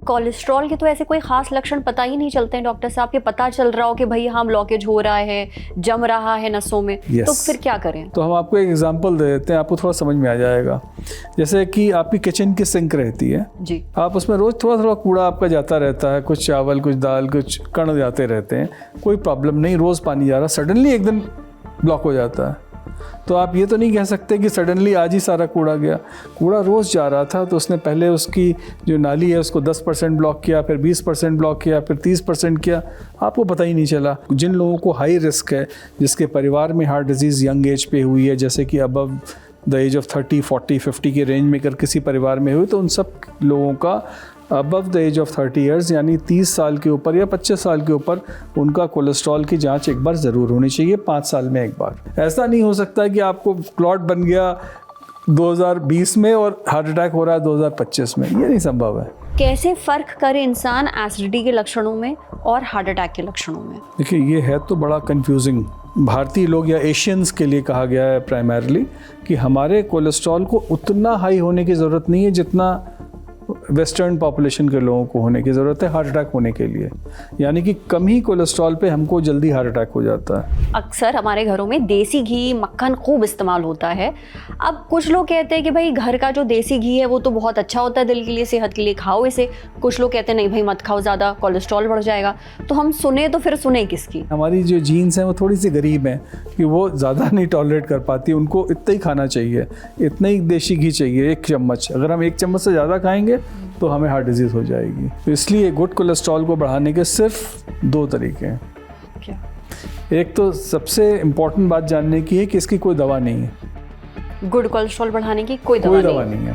Cholesterol के तो ऐसे कोई खास लक्षण पता ही नहीं चलते हैं डॉक्टर साहब, कि पता चल रहा हो कि भाई हाँ ब्लॉकेज हो रहा है, जम रहा है नसों में, तो फिर क्या करें? तो हम आपको एक एग्जांपल दे देते हैं, आपको थोड़ा समझ में आ जाएगा। जैसे कि आपकी किचन की सिंक रहती है जी, आप उसमें रोज थोड़ा थोड़ा कूड़ा आपका जाता रहता है, कुछ चावल, कुछ दाल, कुछ कण जाते रहते हैं, कोई प्रॉब्लम नहीं, रोज पानी जा रहा, सडनली एक दिन ब्लॉक हो जाता है, तो आप ये तो नहीं कह सकते कि सडनली आज ही सारा कूड़ा गया। कूड़ा रोज़ जा रहा था, तो उसने पहले उसकी जो नाली है उसको 10% ब्लॉक किया, फिर 20% ब्लॉक किया, फिर 30% किया, आपको पता ही नहीं चला। जिन लोगों को हाई रिस्क है, जिसके परिवार में हार्ट डिजीज़ यंग एज पे हुई है, जैसे कि अबव द एज ऑफ 30, 40, 50 के रेंज में अगर किसी परिवार में हुई, तो उन सब लोगों का above the age of 30 years यानी 30 साल के ऊपर या 25 साल के ऊपर उनका कोलेस्ट्रॉल की जांच एक बार ज़रूर होनी चाहिए, 5 साल में एक बार। ऐसा नहीं हो सकता है कि आपको क्लॉट बन गया 2020 में और हार्ट अटैक हो रहा है 2025 में, ये नहीं संभव है। कैसे फ़र्क करे इंसान एसिडिटी के लक्षणों में और हार्ट अटैक के लक्षणों में? देखिए, ये है तो बड़ा कंफ्यूजिंग। भारतीय लोग या एशियंस के लिए कहा गया है प्राइमरली कि हमारे कोलेस्ट्रॉल को उतना हाई होने की ज़रूरत नहीं है जितना वेस्टर्न पॉपुलेशन के लोगों को होने की ज़रूरत है हार्ट अटैक होने के लिए, यानी कि कम ही कोलेस्ट्रॉल पे हमको जल्दी हार्ट अटैक हो जाता है। अक्सर हमारे घरों में देसी घी, मक्खन खूब इस्तेमाल होता है। अब कुछ लोग कहते हैं कि भाई घर का जो देसी घी है वो तो बहुत अच्छा होता है दिल के लिए, सेहत के लिए, खाओ इसे। कुछ लोग कहते हैं नहीं भाई मत खाओ, ज़्यादा कोलेस्ट्रॉल बढ़ जाएगा। तो हम सुने तो फिर सुने किसकी? हमारी जो जीन्स हैं वो थोड़ी सी गरीब हैं कि वो ज़्यादा नहीं टॉलरेट कर पाती, उनको इतना ही खाना चाहिए, इतना ही देसी घी चाहिए, 1 चम्मच। अगर हम 1 चम्मच से ज़्यादा खाएंगे तो हमें हार्ट डिजीज़ हो जाएगी। तो इसलिए गुड कोलेस्ट्रॉल को बढ़ाने के सिर्फ 2 तरीके हैं। क्या? एक तो सबसे इम्पॉर्टेंट बात जानने की है कि इसकी कोई दवा नहीं है। गुड कोलेस्ट्रॉल बढ़ाने की कोई दवा नहीं है।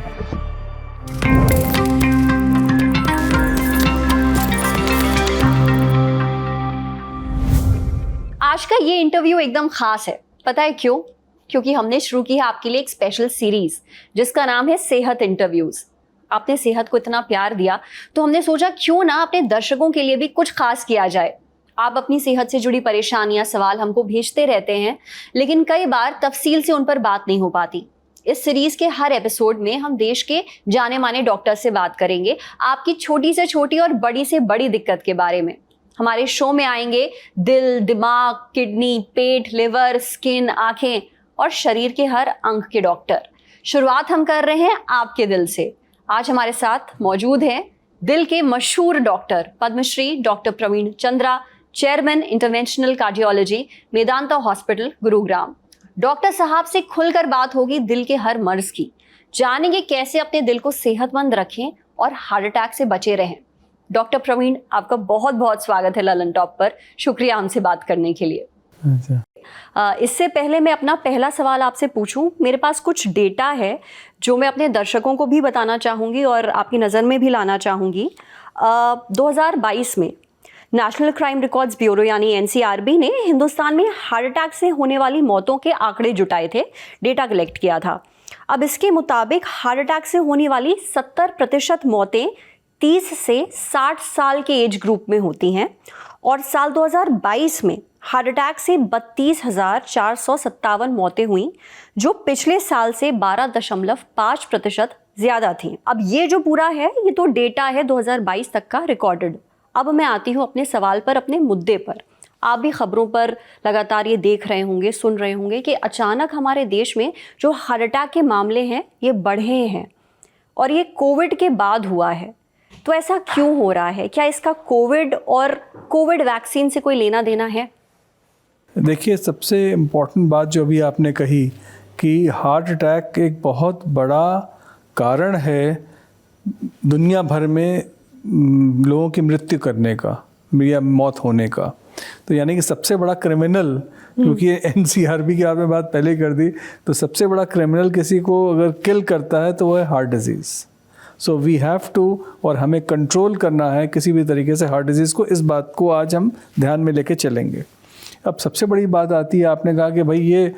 आज का ये इंटरव्यू एकदम खास है, पता है क्यों? क्योंकि हमने शुरू की है आपके लिए एक स्पेशल सीरीज जिसका नाम है सेहत इंटरव्यूज। आपने सेहत को इतना प्यार दिया तो हमने सोचा क्यों ना अपने दर्शकों के लिए भी कुछ खास किया जाए। आप अपनी सेहत से जुड़ी परेशानियां, सवाल हमको भेजते रहते हैं, लेकिन कई बार तफसील से उन पर बात नहीं हो पाती। इस सीरीज के हर एपिसोड में हम देश के जाने माने डॉक्टर से बात करेंगे आपकी छोटी से छोटी और बड़ी से बड़ी दिक्कत के बारे में। हमारे शो में आएंगे दिल, दिमाग, किडनी, पेट, लिवर, स्किन, आंखें और शरीर के हर अंग के डॉक्टर। शुरुआत हम कर रहे हैं आपके दिल से। आज हमारे साथ मौजूद हैं दिल के मशहूर doctor, Padmashri doctor Praveen Chandra, chairman interventional cardiology, Medanta hospital, Gurugram. Doctor साहब से खुलकर बात होगी दिल के हर मर्ज की। जानेंगे कैसे अपने दिल को सेहतमंद रखें और हार्ट अटैक से बचे रहें। डॉक्टर प्रवीण, आपका बहुत बहुत स्वागत है ललन टॉप पर। शुक्रिया हमसे बात करने के लिए। अच्छा। इससे पहले मैं अपना पहला सवाल आपसे पूछूं, मेरे पास कुछ डेटा है जो मैं अपने दर्शकों को भी बताना चाहूँगी और आपकी नज़र में भी लाना चाहूँगी। 2022 में नेशनल क्राइम रिकॉर्ड्स ब्यूरो यानी एनसीआरबी ने हिंदुस्तान में हार्ट अटैक से होने वाली मौतों के आंकड़े जुटाए थे, डेटा कलेक्ट किया था। अब इसके मुताबिक हार्ट अटैक से होने वाली 70% मौतें 30 से 60 साल के एज ग्रुप में होती हैं और साल 2022 में हार्ट अटैक से 32,457 मौतें हुई, जो पिछले साल से 12.5% ज़्यादा थी। अब ये जो पूरा है ये तो डेटा है 2022 तक का रिकॉर्डेड। अब मैं आती हूँ अपने सवाल पर, अपने मुद्दे पर। आप भी खबरों पर लगातार ये देख रहे होंगे, सुन रहे होंगे कि अचानक हमारे देश में जो हार्ट अटैक के मामले हैं ये बढ़े हैं और ये कोविड के बाद हुआ है। तो ऐसा क्यों हो रहा है? क्या इसका कोविड और कोविड वैक्सीन से कोई लेना देना है? देखिए, सबसे इम्पॉर्टेंट बात जो अभी आपने कही कि हार्ट अटैक एक बहुत बड़ा कारण है दुनिया भर में लोगों की मृत्यु करने का या मौत होने का। तो यानी कि सबसे बड़ा क्रिमिनल, क्योंकि एनसीआरबी की आपने बात पहले कर दी, तो सबसे बड़ा क्रिमिनल किसी को अगर किल करता है तो वो है heart disease. So we have to, और हमें कंट्रोल करना है किसी भी तरीके से हार्ट डिजीज़ को। इस बात को आज हम ध्यान में लेके चलेंगे। अब सबसे बड़ी बात आती है, आपने कहा कि भाई ये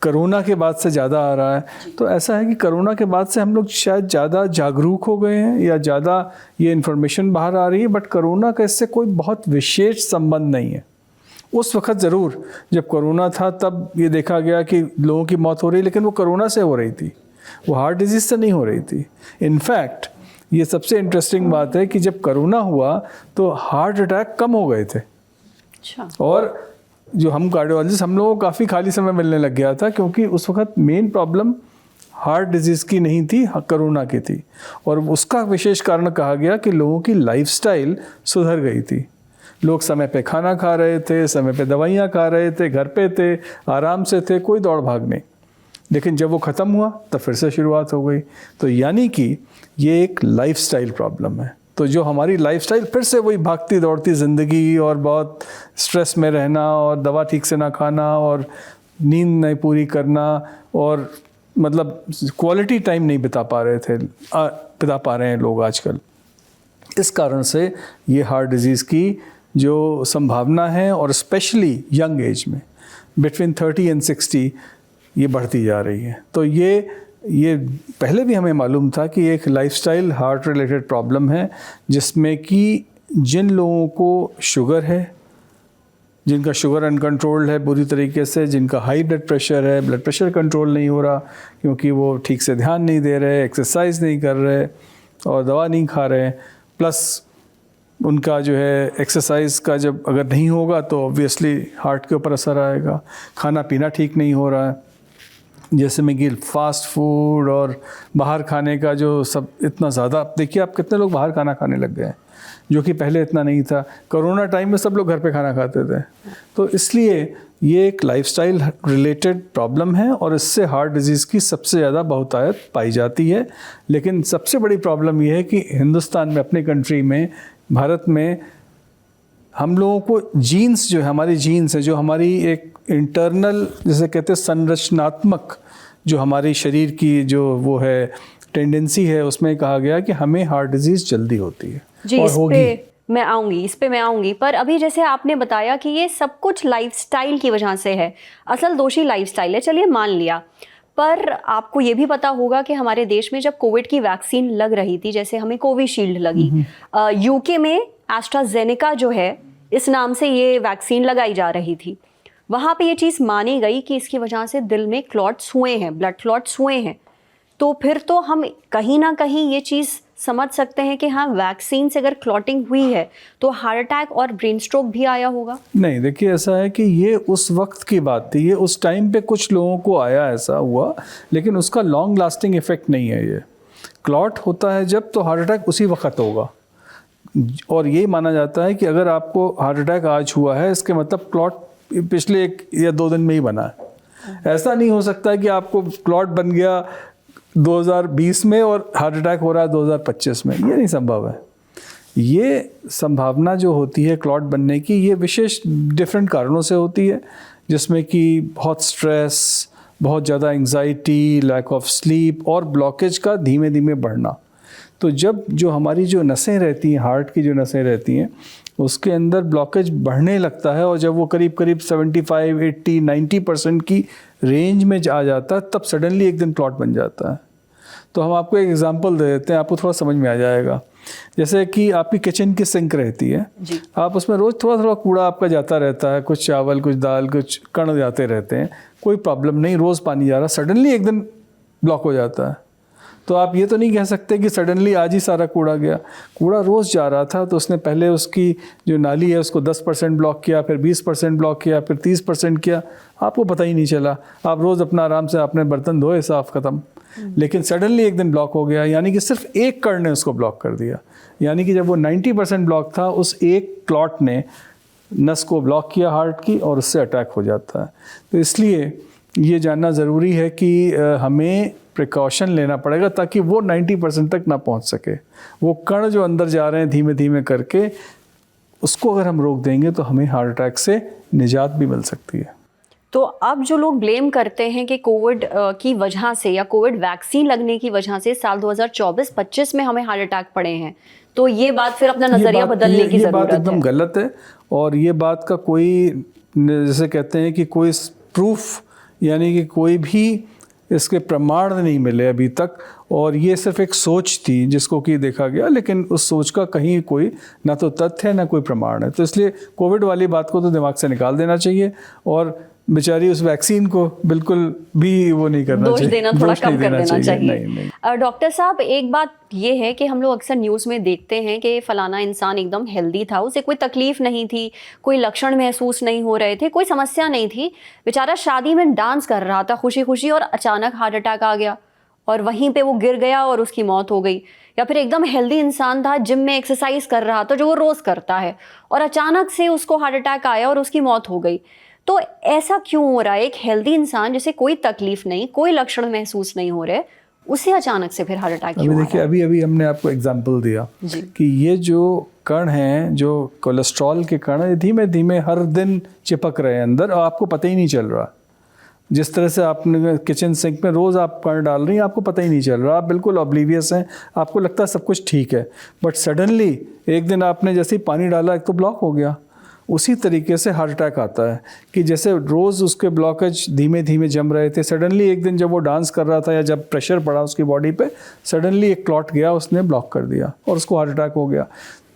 कोरोना के बाद से ज़्यादा आ रहा है, तो ऐसा है कि कोरोना के बाद से हम लोग शायद ज़्यादा जागरूक हो गए हैं या ज़्यादा ये इन्फॉर्मेशन बाहर आ रही है, बट कोरोना का इससे कोई बहुत विशेष संबंध नहीं है। उस वक्त ज़रूर जब कोरोना था तब ये देखा गया कि लोगों की मौत हो रही, लेकिन वो कोरोना से हो रही थी, वो हार्ट डिजीज़ से नहीं हो रही थी। इनफैक्ट ये सबसे इंटरेस्टिंग बात है कि जब कोरोना हुआ तो हार्ट अटैक कम हो गए थे। अच्छा। और जो हम कार्डियोलॉजिस्ट, हम लोगों को काफ़ी खाली समय मिलने लग गया था, क्योंकि उस वक्त मेन प्रॉब्लम हार्ट डिजीज़ की नहीं थी, कोरोना की थी। और उसका विशेष कारण कहा गया कि लोगों की लाइफस्टाइल सुधर गई थी। लोग समय पे खाना खा रहे थे, समय पे दवाइयाँ खा रहे थे, घर पे थे, आराम से थे, कोई दौड़ भाग नहीं। लेकिन जब वो ख़त्म हुआ तो फिर से शुरुआत हो गई। तो यानी कि ये एक लाइफस्टाइल प्रॉब्लम है। तो जो हमारी लाइफस्टाइल फिर से वही भागती दौड़ती ज़िंदगी और बहुत स्ट्रेस में रहना और दवा ठीक से ना खाना और नींद नहीं पूरी करना और मतलब क्वालिटी टाइम नहीं बिता पा रहे हैं लोग आजकल। इस कारण से ये हार्ट डिजीज़ की जो संभावना है, और स्पेशली यंग एज में बिटवीन 30 एंड 60 ये बढ़ती जा रही है। तो ये पहले भी हमें मालूम था कि एक लाइफस्टाइल हार्ट रिलेटेड प्रॉब्लम है, जिसमें कि जिन लोगों को शुगर है, जिनका शुगर अनकंट्रोल्ड है बुरी तरीके से, जिनका हाई ब्लड प्रेशर है, ब्लड प्रेशर कंट्रोल नहीं हो रहा क्योंकि वो ठीक से ध्यान नहीं दे रहे, एक्सरसाइज नहीं कर रहे और दवा नहीं खा रहे, प्लस उनका जो है एक्सरसाइज का जब अगर नहीं होगा तो ऑब्वियसली हार्ट के ऊपर असर आएगा। खाना पीना ठीक नहीं हो रहा है, जैसे में कि फास्ट फूड और बाहर खाने का जो सब इतना ज़्यादा, देखिए आप कितने लोग बाहर खाना खाने लग गए हैं, जो कि पहले इतना नहीं था। कोरोना टाइम में सब लोग घर पे खाना खाते थे। तो इसलिए ये एक लाइफस्टाइल रिलेटेड प्रॉब्लम है और इससे हार्ट डिजीज़ की सबसे ज़्यादा बहुतायत पाई जाती है। लेकिन सबसे बड़ी प्रॉब्लम ये है कि हिंदुस्तान में, अपनी कंट्री में, भारत में, हम लोगों को जीन्स जो है, हमारी जीन्स है, जो हमारी एक इंटरनल जिसे कहते हैं संरचनात्मक जो हमारी शरीर की जो वो है टेंडेंसी है, उसमें कहा गया कि हमें हार्ट डिजीज़ जल्दी होती है जी। और इस होगी। पे मैं आऊंगी, पर अभी जैसे आपने बताया कि ये सब कुछ लाइफस्टाइल की वजह से है, असल दोषी लाइफस्टाइल है, चलिए मान लिया। पर आपको ये भी पता होगा कि हमारे देश में जब कोविड की वैक्सीन लग रही थी, जैसे हमें कोविशील्ड लगी, यूके में एस्ट्राजेनेका जो है इस नाम से ये वैक्सीन लगाई जा रही थी, वहाँ पे ये चीज़ मानी गई कि इसकी वजह से दिल में क्लॉट्स हुए हैं, ब्लड क्लॉट्स हुए हैं। तो फिर तो हम कहीं ना कहीं ये चीज़ समझ सकते हैं कि हाँ, वैक्सीन से अगर क्लॉटिंग हुई है तो हार्ट अटैक और ब्रेन स्ट्रोक भी आया होगा। नहीं, देखिए ऐसा है कि ये उस वक्त की बात थी, ये उस टाइम पे कुछ लोगों को आया, ऐसा हुआ, लेकिन उसका लॉन्ग लास्टिंग इफेक्ट नहीं है। ये क्लॉट होता है जब, तो हार्ट अटैक उसी वक्त होगा। और ये माना जाता है कि अगर आपको हार्ट अटैक आज हुआ है, इसके मतलब क्लॉट पिछले 1 या 2 दिन में ही बना है। ऐसा नहीं हो सकता है कि आपको क्लॉट बन गया 2020 में और हार्ट अटैक हो रहा है 2025 में, ये नहीं संभव है। ये संभावना जो होती है क्लॉट बनने की, ये विशेष डिफरेंट कारणों से होती है, जिसमें कि बहुत स्ट्रेस, बहुत ज़्यादा एंग्जाइटी, लैक ऑफ स्लीप और ब्लॉकेज का धीमे धीमे बढ़ना। तो जब जो हमारी जो नसें रहती हैं, हार्ट की जो नसें रहती हैं, उसके अंदर ब्लॉकेज बढ़ने लगता है और जब वो करीब करीब 75, 80, 90% की रेंज में आ जाता है, तब सडनली एक दिन क्लॉट बन जाता है। तो हम आपको एक एग्जांपल दे देते हैं, आपको थोड़ा समझ में आ जाएगा। जैसे कि आपकी किचन की सिंक रहती है जी। आप उसमें रोज़ थोड़ा थोड़ा कूड़ा आपका जाता रहता है, कुछ चावल, कुछ दाल, कुछ कण जाते रहते हैं, कोई प्रॉब्लम नहीं, रोज़ पानी जा रहा, सडनली एक दिन ब्लॉक हो जाता है। तो आप ये तो नहीं कह सकते कि सडनली आज ही सारा कूड़ा गया। कूड़ा रोज़ जा रहा था, तो उसने पहले उसकी जो नाली है उसको 10% ब्लॉक किया, फिर 20% ब्लॉक किया, फिर 30% किया, आपको पता ही नहीं चला। आप रोज़ अपना आराम से आपने बर्तन धोए, साफ ख़त्म। लेकिन सडनली एक दिन ब्लॉक हो गया, यानी कि सिर्फ एक कण ने उसको ब्लॉक कर दिया। यानी कि जब वो 90% ब्लॉक था, उस एक क्लॉट ने नस को ब्लॉक किया हार्ट की, और उससे अटैक हो जाता है। तो इसलिए ये जानना ज़रूरी है कि हमें प्रिकॉशन लेना पड़ेगा ताकि वो 90% तक ना पहुंच सके। वो कण जो अंदर जा रहे हैं धीमे धीमे करके, उसको अगर हम रोक देंगे तो हमें हार्ट अटैक से निजात भी मिल सकती है। तो अब जो लोग ब्लेम करते हैं कि कोविड की वजह से या कोविड वैक्सीन लगने की वजह से साल 2024-25 में हमें हार्ट अटैक पड़े हैं, तो ये बात फिर अपना नज़रिया बदलने की ज़रूरत है। ये बात एकदम गलत है, और ये बात का कोई, जैसे कहते हैं कि कोई प्रूफ, यानी कि कोई भी इसके प्रमाण नहीं मिले अभी तक, और ये सिर्फ एक सोच थी जिसको कि देखा गया, लेकिन उस सोच का कहीं कोई ना तो तथ्य है ना कोई प्रमाण है। तो इसलिए कोविड वाली बात को तो दिमाग से निकाल देना चाहिए, और बेचारी उस वैक्सीन को बिल्कुल भी वो नहीं करना दोष चाहिए, देना थोड़ा दोष कम नहीं कर देना देना चाहिए। नहीं नहीं। डॉक्टर साहब, एक बात ये है कि हम लोग अक्सर न्यूज़ में देखते हैं कि फलाना इंसान एकदम हेल्दी था, उसे कोई तकलीफ नहीं थी, कोई लक्षण महसूस नहीं हो रहे थे, कोई समस्या नहीं थी, बेचारा शादी में डांस कर रहा था खुशी खुशी और अचानक हार्ट अटैक आ गया और वहीं पे वो गिर गया और उसकी मौत हो गई। या फिर एकदम हेल्दी इंसान था, जिम में एक्सरसाइज कर रहा था जो वो रोज करता है, और अचानक से उसको हार्ट अटैक आया और उसकी मौत हो गई। तो ऐसा क्यों हो रहा है? एक हेल्दी इंसान जिसे कोई तकलीफ नहीं, कोई लक्षण महसूस नहीं हो रहे, उसे अचानक से फिर हार्ट अटैक क्यों अभी आ देखिए, रहा है? अभी अभी हमने आपको एग्जांपल दिया जी। कि ये जो कण हैं, जो कोलेस्ट्रॉल के कण हैं, धीमे धीमे हर दिन चिपक रहे हैं अंदर और आपको पता ही नहीं चल रहा। जिस तरह से आपने किचन सिंक में रोज़ आप कण डाल रही हैं, आपको पता ही नहीं चल रहा, आप बिल्कुल ऑब्लिवियस हैं, आपको लगता है सब कुछ ठीक है, बट सडनली एक दिन आपने जैसे ही पानी डाला, एक तो ब्लॉक हो गया। उसी तरीके से हार्ट अटैक आता है कि जैसे रोज़ उसके ब्लॉकेज धीमे धीमे जम रहे थे, सडनली एक दिन जब वो डांस कर रहा था या जब प्रेशर पड़ा उसकी बॉडी पे, सडनली एक क्लॉट गया, उसने ब्लॉक कर दिया और उसको हार्ट अटैक हो गया।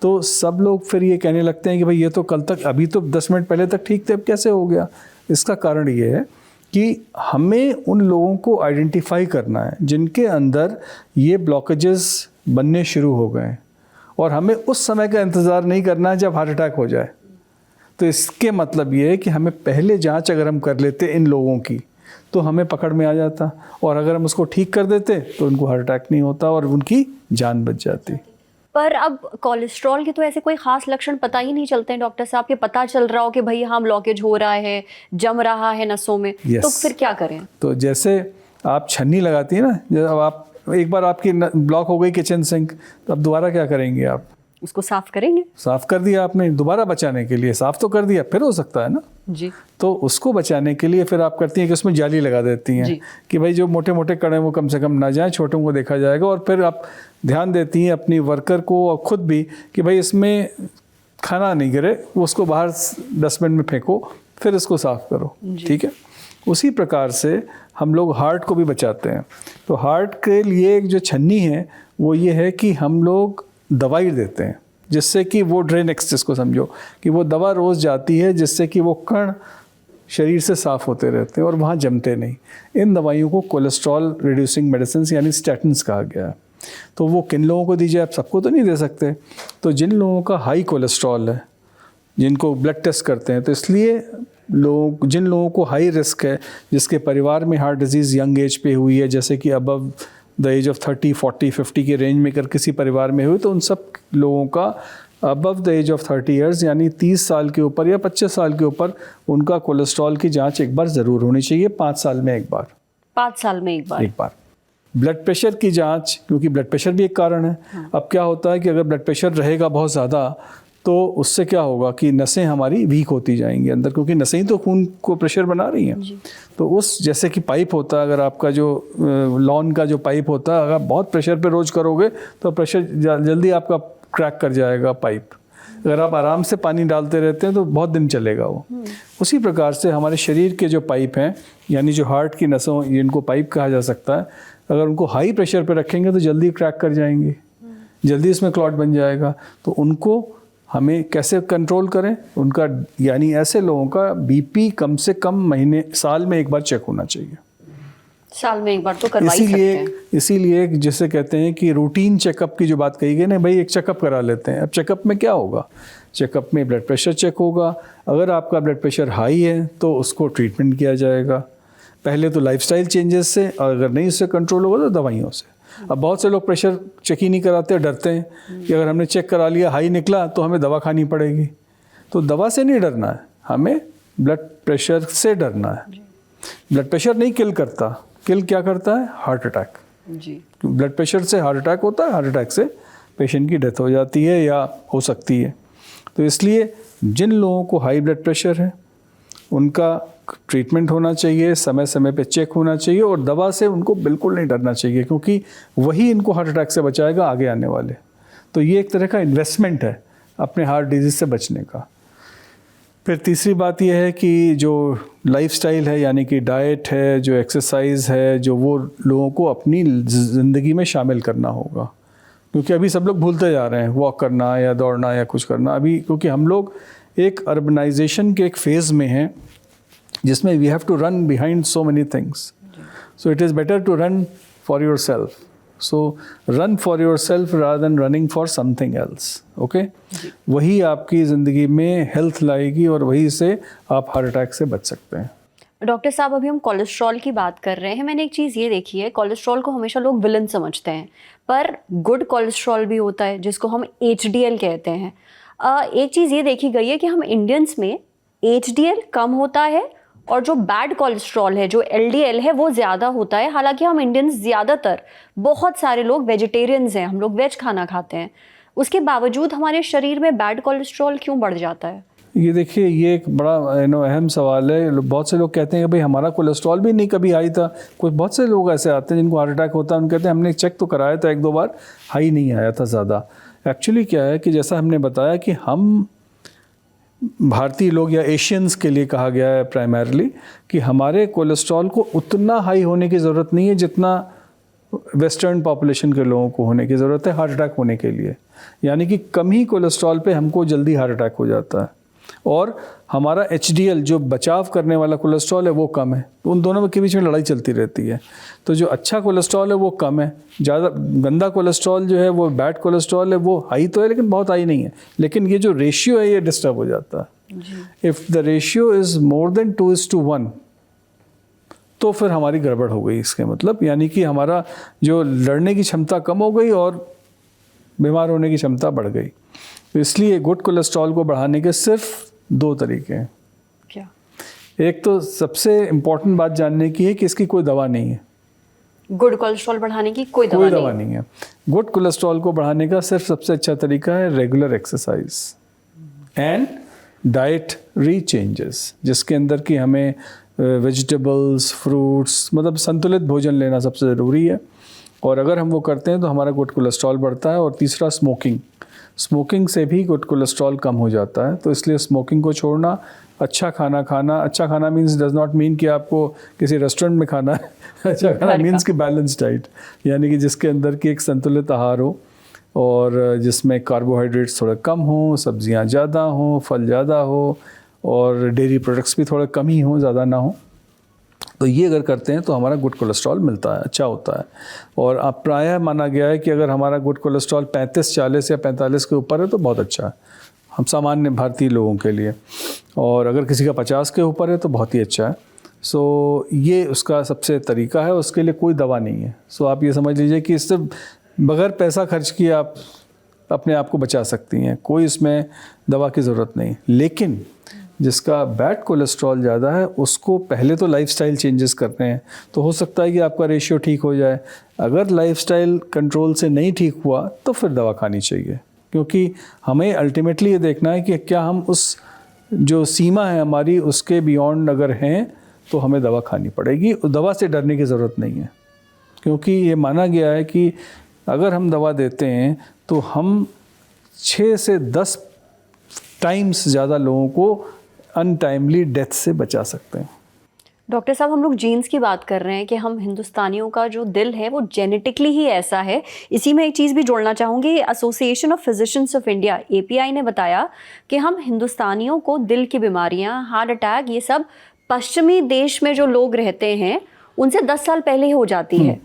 तो सब लोग फिर ये कहने लगते हैं कि भाई ये तो कल तक, अभी तो 10 मिनट पहले तक ठीक थे, अब कैसे हो गया? इसका कारण ये है कि हमें उन लोगों को आइडेंटिफाई करना है जिनके अंदर ये ब्लॉकेजेस बनने शुरू हो गए, और हमें उस समय का इंतज़ार नहीं करना है जब हार्ट अटैक हो जाए। तो इसके मतलब ये है कि हमें पहले जांच अगर हम कर लेते इन लोगों की, तो हमें पकड़ में आ जाता, और अगर हम उसको ठीक कर देते तो उनको हार्ट अटैक नहीं होता और उनकी जान बच जाती। पर अब कोलेस्ट्रॉल के तो ऐसे कोई खास लक्षण पता ही नहीं चलते हैं डॉक्टर साहब, कि पता चल रहा हो कि भाई हाँ ब्लॉकेज हो रहा है, जम रहा है नसों में, तो फिर क्या करें? तो जैसे आप छन्नी लगाती है ना, जब आप एक बार आपकी ब्लॉक हो गई किचन सिंक, तो अब दोबारा क्या करेंगे? आप उसको साफ करेंगे। साफ कर दिया आपने, दोबारा बचाने के लिए साफ तो कर दिया, फिर हो सकता है ना जी। तो उसको बचाने के लिए फिर आप करती हैं कि उसमें जाली लगा देती हैं कि भाई जो मोटे मोटे कण हैं वो कम से कम ना जाएं, छोटों को देखा जाएगा। और फिर आप ध्यान देती हैं अपनी वर्कर को और ख़ुद भी कि भाई इसमें खाना नहीं गिरे, उसको बाहर डस्टबिन में फेंको, फिर इसको साफ़ करो, ठीक है। उसी प्रकार से हम लोग हार्ट को भी बचाते हैं। तो हार्ट के लिए एक जो छन्नी है वो ये है कि हम लोग दवाई देते हैं, जिससे कि वो ड्रेनेक्स, जिसको समझो कि वो दवा रोज़ जाती है, जिससे कि वो कण शरीर से साफ़ होते रहते हैं और वहाँ जमते नहीं। इन दवाइयों को कोलेस्ट्रॉल रिड्यूसिंग मेडिसिन यानी स्टैटिन्स कहा गया है। तो वो किन लोगों को दीजिए? आप सबको तो नहीं दे सकते। तो जिन लोगों का हाई कोलेस्ट्रॉल है, जिनको ब्लड टेस्ट करते हैं, तो इसलिए जिन लोगों को हाई रिस्क है, जिसके परिवार में हार्ट डिजीज़ यंग एज पे हुई है, जैसे कि अबव द एज ऑफ 30, 40, 50 के रेंज में अगर किसी परिवार में हुई, तो उन सब लोगों का above the age of 30 years यानी 30 साल के ऊपर या 25 साल के ऊपर उनका कोलेस्ट्रॉल की जांच एक बार ज़रूर होनी चाहिए, 5 साल में एक बार। 5 साल में एक बार। ब्लड प्रेशर की जांच, क्योंकि ब्लड प्रेशर भी एक कारण है। अब क्या होता है कि अगर ब्लड प्रेशर रहेगा बहुत ज़्यादा, तो उससे क्या होगा कि नसें हमारी वीक होती जाएंगी अंदर, क्योंकि नसें ही तो खून को प्रेशर बना रही हैं। तो उस जैसे कि पाइप होता है, अगर आपका जो लॉन का जो पाइप होता है, अगर बहुत प्रेशर पे रोज करोगे तो प्रेशर जल्दी आपका क्रैक कर जाएगा पाइप। अगर आप आराम से पानी डालते रहते हैं तो बहुत दिन चलेगा वो। उसी प्रकार से हमारे शरीर के जो पाइप हैं, यानी जो हार्ट की नसों, इनको पाइप कहा जा सकता है, अगर उनको हाई प्रेशर पे रखेंगे तो जल्दी क्रैक कर जाएंगे, जल्दी इसमें क्लॉट बन जाएगा। तो उनको हमें कैसे कंट्रोल करें? उनका यानी ऐसे लोगों का बीपी कम से कम साल में एक बार चेक होना चाहिए। साल में एक बार तो करवा ही सकते हैं। इसीलिए जिसे कहते हैं कि रूटीन चेकअप की जो बात कही गई ना, भाई एक चेकअप करा लेते हैं। अब चेकअप में क्या होगा? चेकअप में ब्लड प्रेशर चेक होगा। अगर आपका ब्लड प्रेशर हाई है तो उसको ट्रीटमेंट किया जाएगा, पहले तो लाइफस्टाइल चेंजेस से, और अगर नहीं उससे कंट्रोल होगा तो दवाइयों से। अब बहुत से लोग प्रेशर चेक ही नहीं कराते, डरते हैं कि अगर हमने चेक करा लिया हाई निकला तो हमें दवा खानी पड़ेगी। तो दवा से नहीं डरना है, हमें ब्लड प्रेशर से डरना है। ब्लड प्रेशर नहीं किल करता, किल क्या करता है? Heart attack. जी, ब्लड प्रेशर से हार्ट अटैक होता है, हार्ट अटैक से पेशेंट की डेथ हो जाती है या हो सकती है। तो इसलिए जिन लोगों को हाई ब्लड प्रेशर है उनका ट्रीटमेंट होना चाहिए, समय समय पे चेक होना चाहिए, और दवा से उनको बिल्कुल नहीं डरना चाहिए, क्योंकि वही इनको हार्ट अटैक से बचाएगा आगे आने वाले। तो ये एक तरह का इन्वेस्टमेंट है अपने हार्ट डिजीज़ से बचने का। फिर तीसरी बात यह है कि जो लाइफस्टाइल है, यानी कि डाइट है, जो एक्सरसाइज है, जो वो लोगों को अपनी ज़िंदगी में शामिल करना होगा। क्योंकि अभी सब लोग भूलते जा रहे हैं वॉक करना या दौड़ना या कुछ करना अभी, क्योंकि हम लोग एक अर्बनाइजेशन के एक फ़ेज़ में हैं जिसमें we have to run behind so many things. So it is better to run for yourself. So run for yourself rather than running for something else. Okay, वही आपकी ज़िंदगी में health लाएगी और वही से आप हार्ट अटैक से बच सकते हैं. डॉक्टर साहब, अभी हम कोलेस्ट्रॉल की बात कर रहे हैं. मैंने एक चीज़ ये देखी है, कोलेस्ट्रॉल को हमेशा लोग विलन समझते हैं, पर गुड कोलेस्ट्रॉल भी होता है जिसको हम HDL कहते हैं. एक चीज़ ये देखी गई है कि हम इंडियंस में HDL कम होता है और जो बैड कोलेस्ट्रॉल है, जो LDL है, वो ज़्यादा होता है. हालांकि हम इंडियंस ज़्यादातर, बहुत सारे लोग वेजिटेरियंस हैं, हम लोग वेज खाना खाते हैं, उसके बावजूद हमारे शरीर में बैड कोलेस्ट्रॉल क्यों बढ़ जाता है? ये देखिए, ये एक बड़ा अहम सवाल है. बहुत से लोग कहते हैं कि भाई हमारा कोलेस्ट्रॉल भी नहीं कभी हाई था. कोई बहुत से लोग ऐसे आते हैं जिनको हार्ट अटैक होता है, उन कहते हैं हमने चेक तो कराया था 1-2 बार, हाई नहीं आया था ज़्यादा. एक्चुअली क्या है कि जैसा हमने बताया कि हम भारतीय लोग या एशियंस के लिए कहा गया है प्राइमरली कि हमारे कोलेस्ट्रॉल को उतना हाई होने की ज़रूरत नहीं है जितना वेस्टर्न पॉपुलेशन के लोगों को होने की ज़रूरत है हार्ट अटैक होने के लिए. यानी कि कम ही कोलेस्ट्रॉल पे हमको जल्दी हार्ट अटैक हो जाता है. और हमारा HDL जो बचाव करने वाला कोलेस्ट्रॉल है वो कम है. तो उन दोनों के बीच में लड़ाई चलती रहती है. तो जो अच्छा कोलेस्ट्रॉल है वो कम है, ज़्यादा गंदा कोलेस्ट्रॉल जो है वो बैड कोलेस्ट्रॉल है, वो हाई तो है लेकिन बहुत हाई नहीं है. लेकिन ये जो रेशियो है ये डिस्टर्ब हो जाता है. If the ratio is more than 2:1 तो फिर हमारी गड़बड़ हो गई. इसके मतलब यानी कि हमारा जो लड़ने की क्षमता कम हो गई और बीमार होने की क्षमता बढ़ गई. तो इसलिए गुड कोलेस्ट्रॉल को बढ़ाने के सिर्फ 2 तरीके हैं. क्या? एक तो सबसे इम्पॉर्टेंट बात जानने की है कि इसकी कोई दवा नहीं है. गुड कोलेस्ट्रॉल बढ़ाने की कोई दवा नहीं है. गुड कोलेस्ट्रॉल को बढ़ाने का सिर्फ सबसे अच्छा तरीका है regular exercise and dietary changes, जिसके अंदर कि हमें वेजिटेबल्स, फ्रूट्स, मतलब संतुलित भोजन लेना सबसे ज़रूरी है. और अगर हम वो करते हैं तो हमारा गुड कोलेस्ट्रॉल बढ़ता है. और तीसरा, स्मोकिंग से भी गुड कोलेस्ट्रॉल कम हो जाता है. तो इसलिए स्मोकिंग को छोड़ना, अच्छा खाना मीन्स डज नॉट मीन कि आपको किसी रेस्टोरेंट में खाना है. अच्छा खाना मीन्स कि बैलेंस डाइट, यानी कि जिसके अंदर की एक संतुलित आहार हो और जिसमें कार्बोहाइड्रेट्स थोड़ा कम हो, सब्जियां ज़्यादा हो, फल ज़्यादा हो और डेयरी प्रोडक्ट्स भी थोड़ा कम ही हो, ज़्यादा ना हो. तो ये अगर करते हैं तो हमारा गुड कोलेस्ट्रॉल मिलता है, अच्छा होता है. और अब प्रायः माना गया है कि अगर हमारा गुड कोलेस्ट्रॉल 35, 40 या 45 के ऊपर है तो बहुत अच्छा है हम सामान्य भारतीय लोगों के लिए. और अगर किसी का 50 के ऊपर है तो बहुत ही अच्छा है. सो ये उसका सबसे तरीका है, उसके लिए कोई दवा नहीं है. सो आप ये समझ लीजिए कि इससे बगैर पैसा खर्च किए आप अपने आप को बचा सकती हैं, कोई इसमें दवा की ज़रूरत नहीं. लेकिन जिसका बैड कोलेस्ट्रॉल ज़्यादा है उसको पहले तो लाइफस्टाइल चेंजेस करने हैं. तो हो सकता है कि आपका रेशियो ठीक हो जाए. अगर लाइफस्टाइल कंट्रोल से नहीं ठीक हुआ तो फिर दवा खानी चाहिए, क्योंकि हमें अल्टीमेटली ये देखना है कि क्या हम उस जो सीमा है हमारी उसके बियॉन्ड अगर हैं तो हमें दवा खानी पड़ेगी. दवा से डरने की ज़रूरत नहीं है, क्योंकि ये माना गया है कि अगर हम दवा देते हैं तो हम 6 से 10 टाइम्स ज़्यादा लोगों को अनटाइमली डेथ से बचा सकते हैं. डॉक्टर साहब, हम लोग जीन्स की बात कर रहे हैं कि हम हिंदुस्तानियों का जो दिल है वो जेनेटिकली ही ऐसा है. इसी में एक चीज़ भी जोड़ना चाहूँगी. Association of physicians of India API ने बताया कि हम हिंदुस्तानियों को दिल की बीमारियां, हार्ट अटैक, ये सब पश्चिमी देश में जो लोग रहते हैं उनसे 10 साल पहले ही हो जाती है.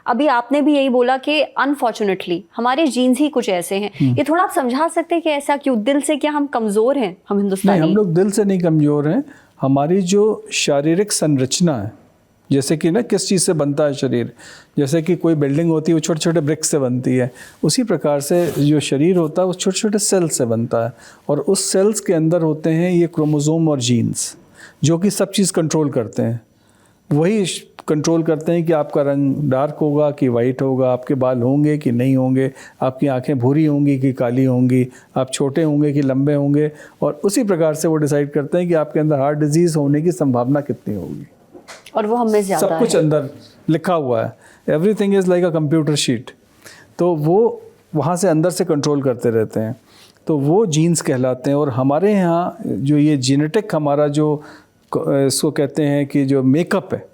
अभी आपने भी यही बोला कि अनफॉर्चुनेटली हमारे जीन्स ही कुछ ऐसे हैं. ये थोड़ा आप समझा सकते हैं कि ऐसा क्यों? दिल से क्या हम कमज़ोर हैं, हम हिंदुस्तानी? नहीं, हम लोग दिल से नहीं कमज़ोर हैं. हमारी जो शारीरिक संरचना है, जैसे कि ना किस चीज़ से बनता है शरीर, जैसे कि कोई बिल्डिंग होती है वो छोटे छोटे ब्रिक्स से बनती है, उसी प्रकार से जो शरीर होता है वो छोटे छोटे सेल्स से बनता है. और उस सेल्स के अंदर होते हैं ये क्रोमोसोम और जीन्स, जो कि सब चीज़ कंट्रोल करते हैं. वही कंट्रोल करते हैं कि आपका रंग डार्क होगा कि वाइट होगा, आपके बाल होंगे कि नहीं होंगे, आपकी आंखें भूरी होंगी कि काली होंगी, आप छोटे होंगे कि लंबे होंगे. और उसी प्रकार से वो डिसाइड करते हैं कि आपके अंदर हार्ट डिजीज़ होने की संभावना कितनी होगी. और वो हमें ज़्यादा सब कुछ अंदर लिखा हुआ है. Everything is like a computer sheet. तो वो वहाँ से अंदर से कंट्रोल करते रहते हैं. तो वो जीन्स कहलाते हैं. और हमारे यहाँ जो ये जेनेटिक हमारा जो इसको कहते हैं कि जो मेकअप है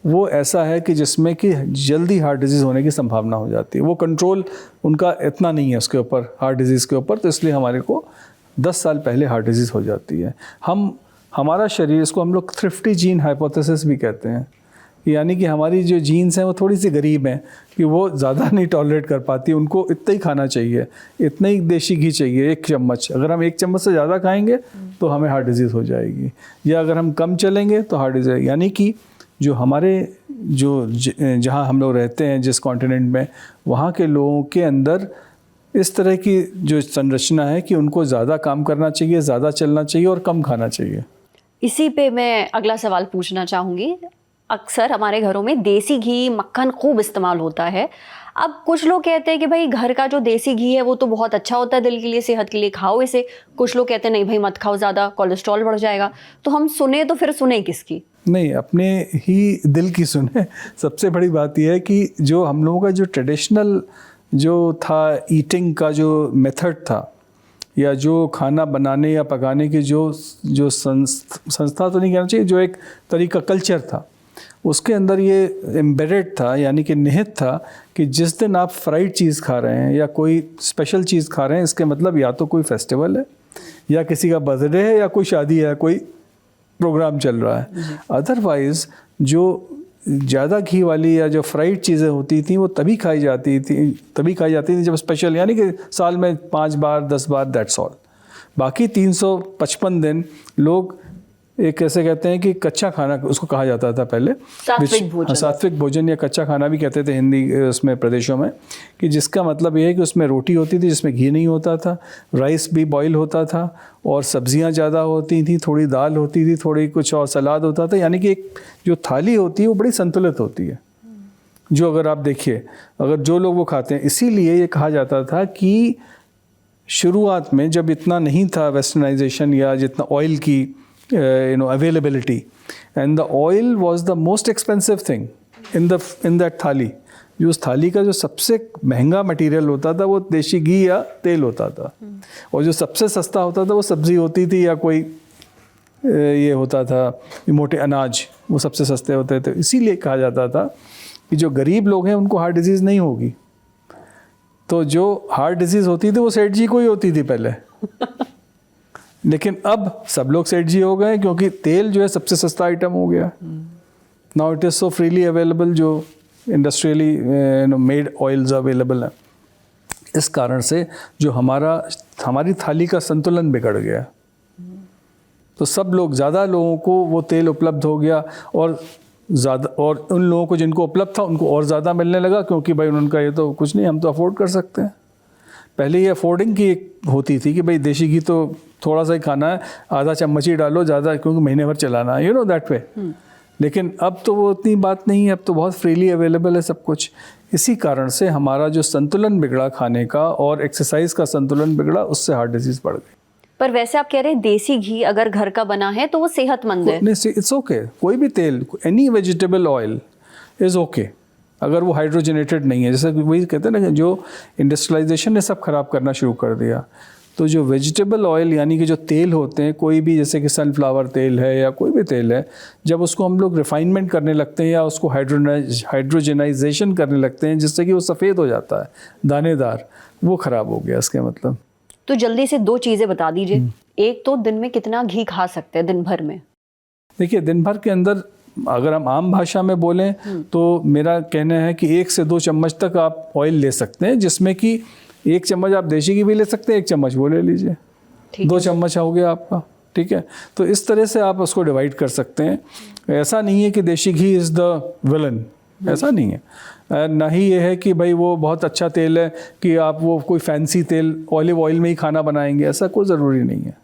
वो ऐसा है कि जिसमें कि जल्दी हार्ट डिजीज़ होने की संभावना हो जाती है. वो कंट्रोल उनका इतना नहीं है उसके ऊपर, हार्ट डिजीज़ के ऊपर. तो इसलिए हमारे को 10 साल पहले हार्ट डिजीज़ हो जाती है. हम हमारा शरीर, इसको हम लोग थ्रिफ्टी जीन हाइपोथेसिस भी कहते हैं, यानी कि हमारी जो जीन्स हैं वो थोड़ी सी गरीब हैं कि वो ज़्यादा नहीं टॉलरेट कर पाती, उनको इतना ही खाना चाहिए, इतना ही देसी घी चाहिए, 1 चम्मच। अगर हम 1 चम्मच से ज़्यादा खाएंगे तो हमें हार्ट डिजीज़ हो जाएगी, या अगर हम कम चलेंगे तो हार्ट डिजीज़। यानी कि जो हमारे जहाँ हम लोग रहते हैं, जिस कॉन्टिनेंट में, वहाँ के लोगों के अंदर इस तरह की जो संरचना है कि उनको ज़्यादा काम करना चाहिए, ज़्यादा चलना चाहिए और कम खाना चाहिए। इसी पे मैं अगला सवाल पूछना चाहूँगी। अक्सर हमारे घरों में देसी घी, मक्खन खूब इस्तेमाल होता है। अब कुछ लोग कहते हैं कि भाई घर का जो देसी घी है वो तो बहुत अच्छा होता है दिल के लिए, सेहत के लिए, खाओ इसे। कुछ लोग कहते हैं नहीं भाई मत खाओ, ज़्यादा कोलेस्ट्रॉल बढ़ जाएगा। तो हम सुने तो फिर सुने किसकी? नहीं, अपने ही दिल की सुने। सबसे बड़ी बात यह है कि जो हम लोगों का जो ट्रेडिशनल जो था ईटिंग का जो मेथड था, या जो खाना बनाने या पकाने की जो संस्था तो नहीं कहना चाहिए, जो एक तरीका कल्चर था, उसके अंदर ये एम्बेडेड था, यानी कि निहित था कि जिस दिन आप फ्राइड चीज़ खा रहे हैं या कोई स्पेशल चीज़ खा रहे हैं, इसके मतलब या तो कोई फेस्टिवल है, या किसी का बर्थडे है, या कोई शादी है, कोई प्रोग्राम चल रहा है। अदरवाइज़ जो ज़्यादा घी वाली या जो फ्राइड चीज़ें होती थी वो तभी खाई जाती थी जब स्पेशल, यानी कि साल में 5 बार 10 बार, दैट्स ऑल। बाकी 355 दिन लोग एक कैसे कहते हैं कि कच्चा खाना उसको कहा जाता था पहले, सात्विक भोजन या कच्चा खाना भी कहते थे हिंदी उसमें प्रदेशों में, कि जिसका मतलब ये है कि उसमें रोटी होती थी जिसमें घी नहीं होता था, राइस भी बॉईल होता था, और सब्जियां ज़्यादा होती थी, थोड़ी दाल होती थी, थोड़ी कुछ और सलाद होता था। यानी कि एक जो थाली होती है वो बड़ी संतुलित होती है। जो अगर आप देखिए, अगर जो लोग वो खाते हैं, इसीलिए ये कहा जाता था कि शुरुआत में जब इतना नहीं था वेस्टर्नाइजेशन या जितना ऑयल की availability, and the oil was the most expensive thing in that थाली। जो उस थाली का जो सबसे महंगा मटेरियल होता था वो देशी घी या तेल होता था, और जो सबसे सस्ता होता था वो सब्ज़ी होती थी या कोई ये होता था मोटे अनाज, वो सबसे सस्ते होते थे। इसीलिए कहा जाता था कि जो गरीब लोग हैं उनको हार्ट डिजीज़ नहीं होगी। तो जो हार्ट डिजीज़ होती थी वो सेठ जी को ही होती थी पहले। लेकिन अब सब लोग सेठ जी हो गए, क्योंकि तेल जो है सबसे सस्ता आइटम हो गया। Now it is so freely available, जो इंडस्ट्रियली मेड ऑयल्स अवेलेबल हैं। इस कारण से जो हमारी थाली का संतुलन बिगड़ गया, तो सब लोग, ज़्यादा लोगों को वो तेल उपलब्ध हो गया, और उन लोगों को जिनको उपलब्ध था उनको और ज़्यादा मिलने लगा, क्योंकि भाई उनका ये तो कुछ नहीं, हम तो अफोर्ड कर सकते हैं। पहले ये अफोर्डिंग की एक होती थी कि भाई देशी घी तो थोड़ा सा ही खाना है, आधा चम्मच ही डालो ज़्यादा, क्योंकि महीने भर चलाना है, दैट वे। लेकिन अब तो वो उतनी बात नहीं है, अब तो बहुत फ्रीली अवेलेबल है सब कुछ। इसी कारण से हमारा जो संतुलन बिगड़ा खाने का और एक्सरसाइज का संतुलन बिगड़ा, उससे हार्ट डिजीज़ बढ़ गई। पर वैसे आप कह रहे हैं देसी घी अगर घर का बना है तो वो सेहतमंद है। नहीं, इट्स ओके। कोई भी तेल, any vegetable oil is okay, अगर वो हाइड्रोजनेटेड नहीं है। जैसे वही कहते हैं ना, जो इंडस्ट्रियलाइजेशन ने सब खराब करना शुरू कर दिया, तो जो वेजिटेबल ऑयल यानी कि जो तेल होते हैं, कोई भी, जैसे कि सनफ्लावर तेल है या कोई भी तेल है, जब उसको हम लोग रिफाइनमेंट करने लगते हैं या उसको हाइड्रोजनाइजेशन करने लगते हैं, जिससे कि वो सफ़ेद हो जाता है, दानेदार, वो ख़राब हो गया इसके मतलब। तो जल्दी से 2 चीज़ें बता दीजिए। एक तो दिन में कितना घी खा सकते हैं दिन भर में? देखिए, दिन भर के अंदर अगर हम आम भाषा में बोलें तो मेरा कहना है कि 1 से 2 चम्मच तक आप ऑयल ले सकते हैं, जिसमें कि 1 चम्मच आप देशी घी भी ले सकते हैं, 1 चम्मच वो ले लीजिए, 2 चम्मच हो गया आपका, ठीक है। तो इस तरह से आप उसको डिवाइड कर सकते हैं। ऐसा नहीं है कि देशी घी इज़ द विलन, ऐसा नहीं है। ना ही ये है कि भाई वो बहुत अच्छा तेल है कि आप वो कोई फैंसी तेल ऑलिव ऑयल में ही खाना बनाएंगे, ऐसा कोई ज़रूरी नहीं है।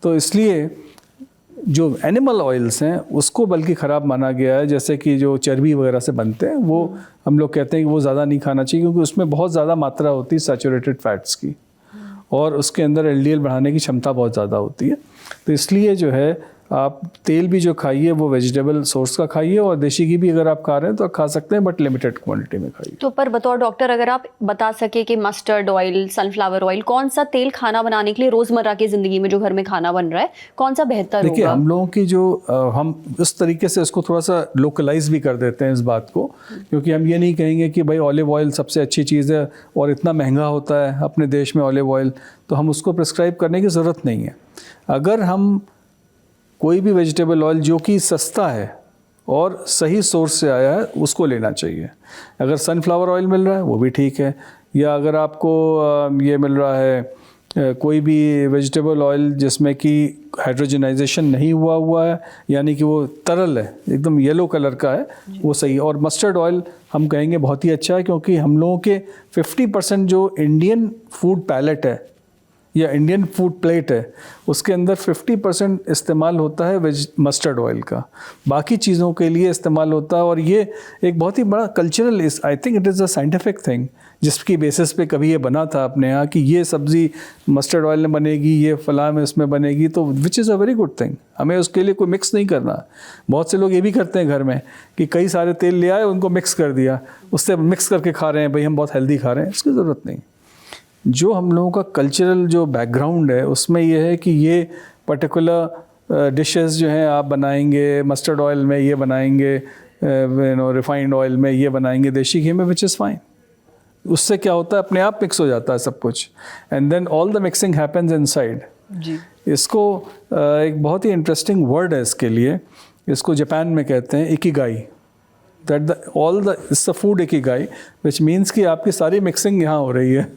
तो इसलिए जो एनिमल ऑयल्स हैं उसको बल्कि ख़राब माना गया है, जैसे कि जो चर्बी वगैरह से बनते हैं, वो हम लोग कहते हैं कि वो ज़्यादा नहीं खाना चाहिए, क्योंकि उसमें बहुत ज़्यादा मात्रा होती है सैचुरेटेड फैट्स की, और उसके अंदर एलडीएल बढ़ाने की क्षमता बहुत ज़्यादा होती है। तो इसलिए जो है आप तेल भी जो खाइए वो वेजिटेबल सोर्स का खाइए, और देशी घी भी अगर आप खा रहे हैं तो आप खा सकते हैं, बट लिमिटेड क्वांटिटी में खाइए। तो पर बतौर डॉक्टर अगर आप बता सके कि मस्टर्ड ऑयल, सनफ्लावर ऑयल, कौन सा तेल खाना बनाने के लिए रोज़मर्रा की ज़िंदगी में जो घर में खाना बन रहा है, कौन सा बेहतर होगा? देखिए, हम लोगों की जो हम इस तरीके से इसको थोड़ा सा लोकलाइज भी कर देते हैं इस बात को, क्योंकि हम ये नहीं कहेंगे कि भाई ऑलिव ऑयल सबसे अच्छी चीज़ है और इतना महंगा होता है अपने देश में ऑलिव ऑयल, तो हम उसको प्रिस्क्राइब करने की ज़रूरत नहीं है। अगर हम कोई भी वेजिटेबल ऑयल जो कि सस्ता है और सही सोर्स से आया है उसको लेना चाहिए। अगर सनफ्लावर ऑयल मिल रहा है वो भी ठीक है, या अगर आपको ये मिल रहा है कोई भी वेजिटेबल ऑयल जिसमें कि हाइड्रोजनाइजेशन नहीं हुआ है, यानी कि वो तरल है, एकदम येलो कलर का है, वो सही है। और मस्टर्ड ऑयल हम कहेंगे बहुत ही अच्छा है, क्योंकि हम लोगों के 50% जो इंडियन फूड पैलेट है या इंडियन फूड प्लेट है उसके अंदर 50% इस्तेमाल होता है मस्टर्ड ऑयल का, बाकी चीज़ों के लिए इस्तेमाल होता है। और ये एक बहुत ही बड़ा cultural, I think it is a scientific thing, जिसकी बेसिस पे कभी ये बना था अपने यहाँ कि ये सब्ज़ी मस्टर्ड ऑयल में बनेगी, ये फलां में इसमें बनेगी, तो which is a very good thing. हमें उसके लिए कोई मिक्स नहीं करना। बहुत से लोग ये भी करते हैं घर में कि कई सारे तेल ले आए, उनको मिक्स कर दिया, उससे मिक्स करके खा रहे हैं, भाई हम बहुत हेल्दी खा रहे हैं, इसकी ज़रूरत नहीं। जो हम लोगों का कल्चरल जो बैकग्राउंड है उसमें यह है कि ये पर्टिकुलर डिशेस जो हैं आप बनाएंगे मस्टर्ड ऑयल में, ये बनाएंगे रिफाइंड ऑयल में, ये बनाएंगे देसी घी में, विच इज़ फाइन। उससे क्या होता है, अपने आप मिक्स हो जाता है सब कुछ, and then all the mixing happens inside. जी, इसको एक बहुत ही इंटरेस्टिंग वर्ड है इसके लिए, इसको जापान में कहते हैं Ikigai, that it's the food Ikigai, which means कि आपकी सारी मिक्सिंग यहाँ हो रही है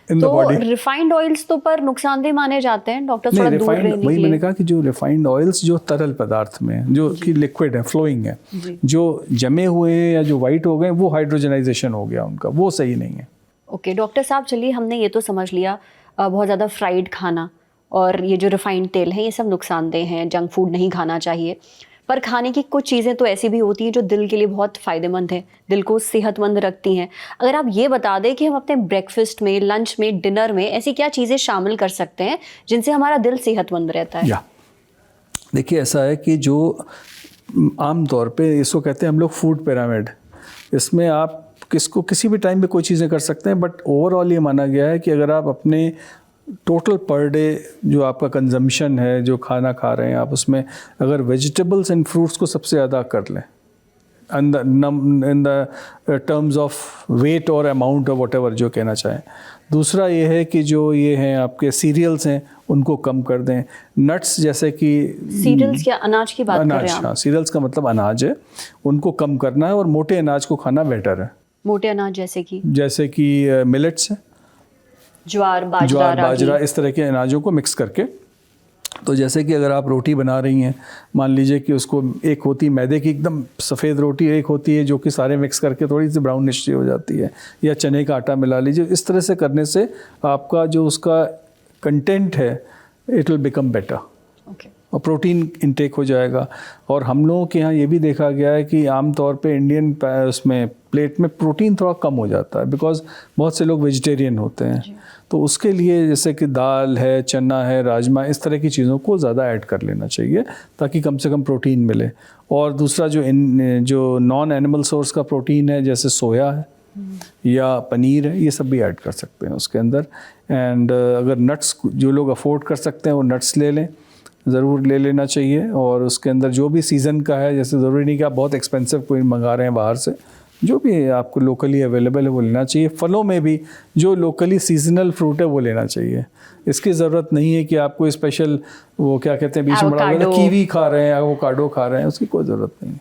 in the body. Refined oils तो पर नुकसानदेह माने जाते हैं डॉक्टर, थोड़ा दूर रहने के लिए। वही मैंने कहा कि जो रिफाइंड ऑयल्स जो तरल पदार्थ में जो कि लिक्विड है, फ्लोइंग है, जो जमे हुए हैं या जो वाइट हो गए वो हाइड्रोजनाइजेशन हो गया उनका, वो सही नहीं है। ओके डॉक्टर साहब, चलिए हमने ये तो समझ लिया बहुत ज़्यादा फ्राइड खाना और ये जो रिफाइंड तेल है ये सब नुकसानदेह हैं, जंक फूड नहीं खाना चाहिए। पर खाने की कुछ चीज़ें तो ऐसी भी होती हैं जो दिल के लिए बहुत फ़ायदेमंद हैं, दिल को सेहतमंद रखती हैं। अगर आप ये बता दें कि हम अपने ब्रेकफास्ट में, लंच में, डिनर में ऐसी क्या चीज़ें शामिल कर सकते हैं जिनसे हमारा दिल सेहतमंद रहता है? देखिए ऐसा है कि जो आम तौर पे इसको कहते हैं हम लोग फूड पिरामिड, इसमें आप किसी भी टाइम पे कोई चीज़ें कर सकते हैं, बट ओवरऑल ये माना गया है कि अगर आप अपने टोटल पर डे जो आपका कंजम्पशन है, जो खाना खा रहे हैं आप, उसमें अगर वेजिटेबल्स एंड फ्रूट्स को सबसे ज़्यादा कर लें in the terms of weight और अमाउंट और व्हाटएवर जो कहना चाहें। दूसरा ये है कि जो ये हैं आपके सीरियल्स हैं उनको कम कर दें। नट्स जैसे कि सीरियल्स क्या, अनाज की बात कर रहे हैं आप? हाँ, सीरियल्स का मतलब अनाज है, उनको कम करना है और मोटे अनाज को खाना बेटर है। मोटे अनाज जैसे कि मिलेट्स है, ज्वार, बाजरा, इस तरह के अनाजों को मिक्स करके। तो जैसे कि अगर आप रोटी बना रही हैं, मान लीजिए कि उसको एक होती मैदे की एकदम सफ़ेद रोटी, एक होती है जो कि सारे मिक्स करके थोड़ी सी ब्राउनिश हो जाती है, या चने का आटा मिला लीजिए। इस तरह से करने से आपका जो उसका कंटेंट है इट विल बिकम बेटर, और प्रोटीन इंटेक हो जाएगा। और हम लोगों के यहाँ ये भी देखा गया है कि आम तौर पे इंडियन उसमें प्लेट में प्रोटीन थोड़ा कम हो जाता है, बिकॉज़ बहुत से लोग वेजिटेरियन होते हैं। तो उसके लिए जैसे कि दाल है, चना है, राजमा, इस तरह की चीज़ों को ज़्यादा ऐड कर लेना चाहिए ताकि कम से कम प्रोटीन मिले। और दूसरा जो नॉन एनिमल सोर्स का प्रोटीन है, जैसे सोया है या पनीर है, ये सब भी ऐड कर सकते हैं उसके अंदर। एंड अगर नट्स जो लोग अफोर्ड कर सकते हैं वो नट्स ले लें, ज़रूर ले लेना चाहिए। और उसके अंदर जो भी सीज़न का है, जैसे ज़रूरी नहीं कि आप बहुत एक्सपेंसिव कोई मंगा रहे हैं बाहर से, जो भी आपको लोकली अवेलेबल है वो लेना चाहिए। फलों में भी जो लोकली सीजनल फ्रूट है वो लेना चाहिए। इसकी ज़रूरत नहीं है कि आपको स्पेशल वो क्या कहते हैं बीच में बड़ा कीवी खा रहे हैं, एवोकाडो खा रहे हैं, उसकी कोई ज़रूरत नहीं है।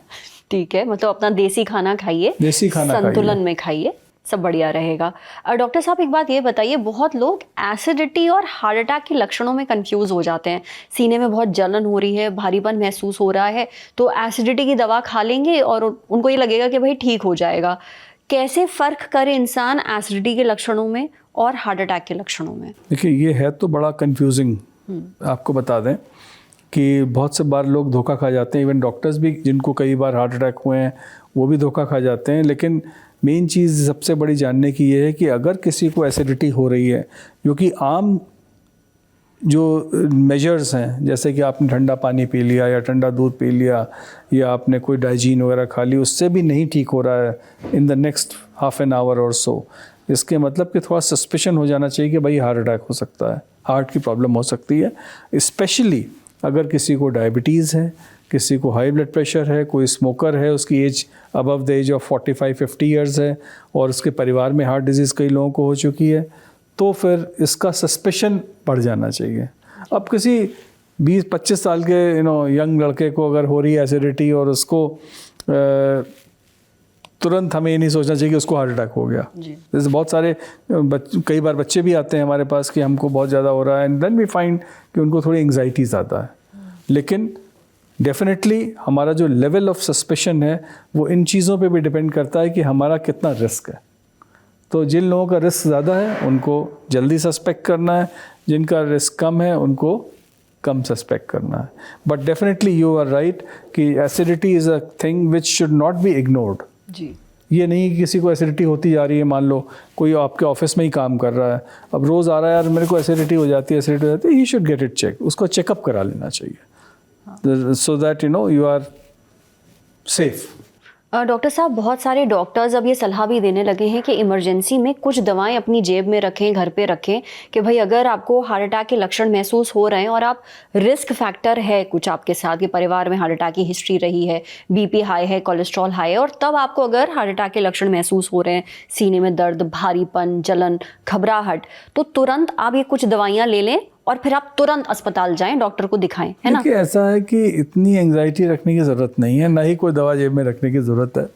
ठीक है, मतलब अपना देसी खाना खाइए, संतुलन में खाइए, सब बढ़िया रहेगा। डॉक्टर साहब एक बात ये बताइए, बहुत लोग एसिडिटी और हार्ट अटैक के लक्षणों में कंफ्यूज हो जाते हैं। सीने में बहुत जलन हो रही है, भारीपन महसूस हो रहा है, तो एसिडिटी की दवा खा लेंगे और उनको ये लगेगा कि भाई ठीक हो जाएगा। कैसे फ़र्क करे इंसान एसिडिटी के लक्षणों में और हार्ट अटैक के लक्षणों में? देखिए ये है तो बड़ा कंफ्यूजिंग। आपको बता दें कि बहुत से बार लोग धोखा खा जाते हैं, इवन डॉक्टर्स भी जिनको कई बार हार्ट अटैक हुए हैं वो भी धोखा खा जाते हैं। लेकिन मेन चीज़ सबसे बड़ी जानने की ये है कि अगर किसी को एसिडिटी हो रही है, जो कि आम जो मेजर्स हैं, जैसे कि आपने ठंडा पानी पी लिया या ठंडा दूध पी लिया या आपने कोई डाइजीन वगैरह खा ली, उससे भी नहीं ठीक हो रहा है in the next half an hour और सो, इसके मतलब कि थोड़ा सस्पिशन हो जाना चाहिए कि भाई हार्ट अटैक हो सकता है, हार्ट की प्रॉब्लम हो सकती है। स्पेशली अगर किसी को डायबिटीज़ है, किसी को हाई ब्लड प्रेशर है, कोई स्मोकर है, उसकी age above the age of 45-50 years है और उसके परिवार में हार्ट डिजीज़ कई लोगों को हो चुकी है, तो फिर इसका सस्पेशन बढ़ जाना चाहिए। अब किसी 20-25 साल के यंग लड़के को अगर हो रही है एसिडिटी और उसको तुरंत हमें ये नहीं सोचना चाहिए कि उसको हार्ट अटैक हो गया। जैसे बहुत सारे कई बार बच्चे भी आते हैं हमारे पास कि हमको बहुत ज़्यादा हो रहा है, एंड देन वी फाइंड कि उनको थोड़ी एंग्जाइटी ज़्यादा है। लेकिन डेफिनेटली हमारा जो लेवल ऑफ सस्पेशन है वो इन चीज़ों पे भी डिपेंड करता है कि हमारा कितना रिस्क है। तो जिन लोगों का रिस्क ज़्यादा है उनको जल्दी सस्पेक्ट करना है, जिनका रिस्क कम है उनको कम सस्पेक्ट करना है। But definitely you are right कि acidity is a thing which should not be ignored. जी, ये नहीं कि किसी को एसिडिटी होती जा रही है, मान लो कोई आपके ऑफिस में ही काम कर रहा है, अब रोज़ आ रहा है यार मेरे को एसिडिटी हो जाती है, एसिडिटी हो जाती है, he should get it check, उसको चेकअप करा लेना चाहिए so that you are safe. Doctor साहब, बहुत सारे डॉक्टर्स अब ये सलाह भी देने लगे हैं कि इमरजेंसी में कुछ दवाएं अपनी जेब में रखें, घर पे रखें, कि भाई अगर आपको हार्ट अटैक के लक्षण महसूस हो रहे हैं और आप रिस्क फैक्टर है कुछ आपके साथ कि परिवार में हार्ट अटैक की हिस्ट्री रही है, बीपी हाई है, कोलेस्ट्रॉल हाई है, और तब आपको अगर हार्ट अटैक के लक्षण महसूस हो रहे हैं, सीने में दर्द, भारीपन, जलन, घबराहट, तो तुरंत आप ये कुछ दवाइयाँ ले लें और फिर आप तुरंत अस्पताल जाएं, डॉक्टर को दिखाएं, है ना? देखिए ऐसा है कि इतनी एंग्जाइटी रखने की ज़रूरत नहीं है, ना ही कोई दवा जेब में रखने की ज़रूरत है।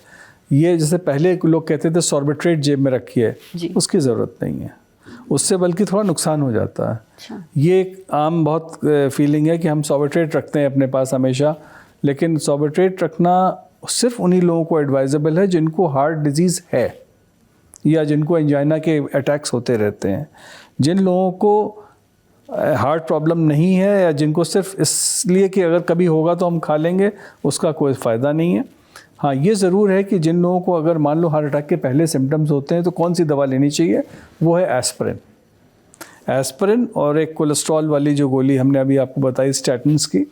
ये जैसे पहले लोग कहते थे सॉर्बिट्रेट जेब में रखिए, उसकी ज़रूरत नहीं है, उससे बल्कि थोड़ा नुकसान हो जाता है। अच्छा। ये एक आम बहुत फीलिंग है कि हम सॉर्बिट्रेट रखते हैं अपने पास हमेशा, लेकिन सॉर्बिट्रेट रखना सिर्फ उन्हीं लोगों को एडवाइजेबल है जिनको हार्ट डिजीज़ है या जिनको एंजाइना के अटैक्स होते रहते हैं। जिन लोगों को हार्ट प्रॉब्लम नहीं है या जिनको सिर्फ इसलिए कि अगर कभी होगा तो हम खा लेंगे, उसका कोई फ़ायदा नहीं है। हाँ, ये ज़रूर है कि जिन लोगों को अगर मान लो हार्ट अटैक के पहले सिम्टम्स होते हैं तो कौन सी दवा लेनी चाहिए, वो है एस्पिरिन और एक कोलेस्ट्रॉल वाली जो गोली हमने अभी आपको बताई स्टैटिन्स की,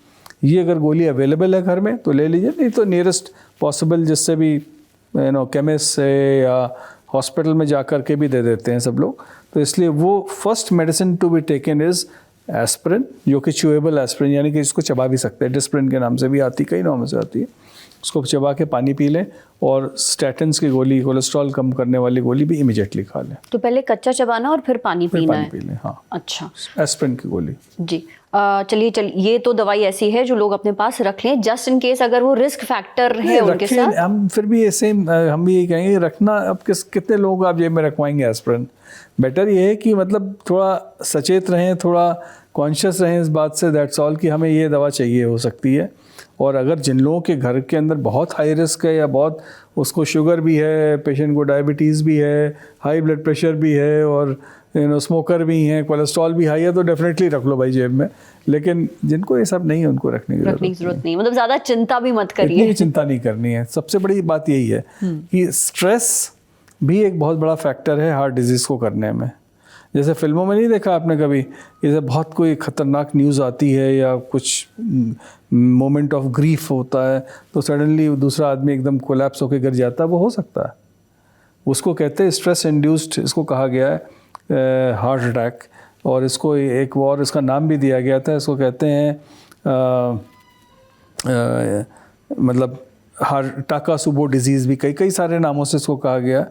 ये अगर गोली अवेलेबल है घर में तो ले लीजिए, नहीं तो नियरेस्ट पॉसिबल जिससे भी केमिस्ट से या हॉस्पिटल में जा कर के भी दे देते हैं सब लोग। तो इसलिए वो first medicine to be taken is aspirin, जो कि च्यूएबल एस्पिरिन, यानी कि इसको चबा भी सकते हैं, डिस्प्रिन के नाम से भी आती, कई नामों से आती है। उसको चबा के पानी पी लें, और स्टैटिन्स की गोली, कोलेस्ट्रॉल कम करने वाली गोली भी इमीडिएटली खा लें। तो पहले कच्चा चबाना और फिर पानी पीना है? पी लें, हाँ। अच्छा, एस्पिरिन की गोली। जी। चलिए ये तो दवाई ऐसी है जो लोग अपने पास रख लें जस्ट इन केस अगर वो रिस्क फैक्टर है उनके साथ। हम फिर भी ऐसे हम भी यही कहेंगे रखना, अब कितने लोग आप जेब में रखवाएंगे एस्पिरिन। बेटर ये है कि मतलब थोड़ा सचेत रहें, थोड़ा कॉन्शियस रहें इस बात से, दैट्स ऑल, कि हमें ये दवा चाहिए हो सकती है। और अगर जिन लोगों के घर के अंदर बहुत हाई रिस्क है या बहुत उसको शुगर भी है, पेशेंट को डायबिटीज़ भी है, हाई ब्लड प्रेशर भी है और स्मोकर भी हैं, कोलेस्ट्रॉल भी हाई है, तो डेफिनेटली रख लो भाई जेब में। लेकिन जिनको ये सब नहीं है उनको रखने की ज़रूरत नहीं, मतलब ज़्यादा चिंता भी मत करिए। इतनी चिंता नहीं करनी है। सबसे बड़ी बात यही है कि स्ट्रेस भी एक बहुत बड़ा फैक्टर है हार्ट डिजीज़ को करने में। जैसे फिल्मों में नहीं देखा आपने कभी, जैसे बहुत कोई ख़तरनाक न्यूज़ आती है या कुछ मोमेंट ऑफ ग्रीफ होता है तो सडनली दूसरा आदमी एकदम कोलैप्स होकर गिर जाता है, वो हो सकता है। उसको कहते हैं स्ट्रेस इंड्यूस्ड, इसको कहा गया है हार्ट अटैक, और इसको एक और इसका नाम भी दिया गया था, इसको कहते हैं मतलब टाकासुबो डिजीज़ भी, कई सारे नामों से इसको कहा गया।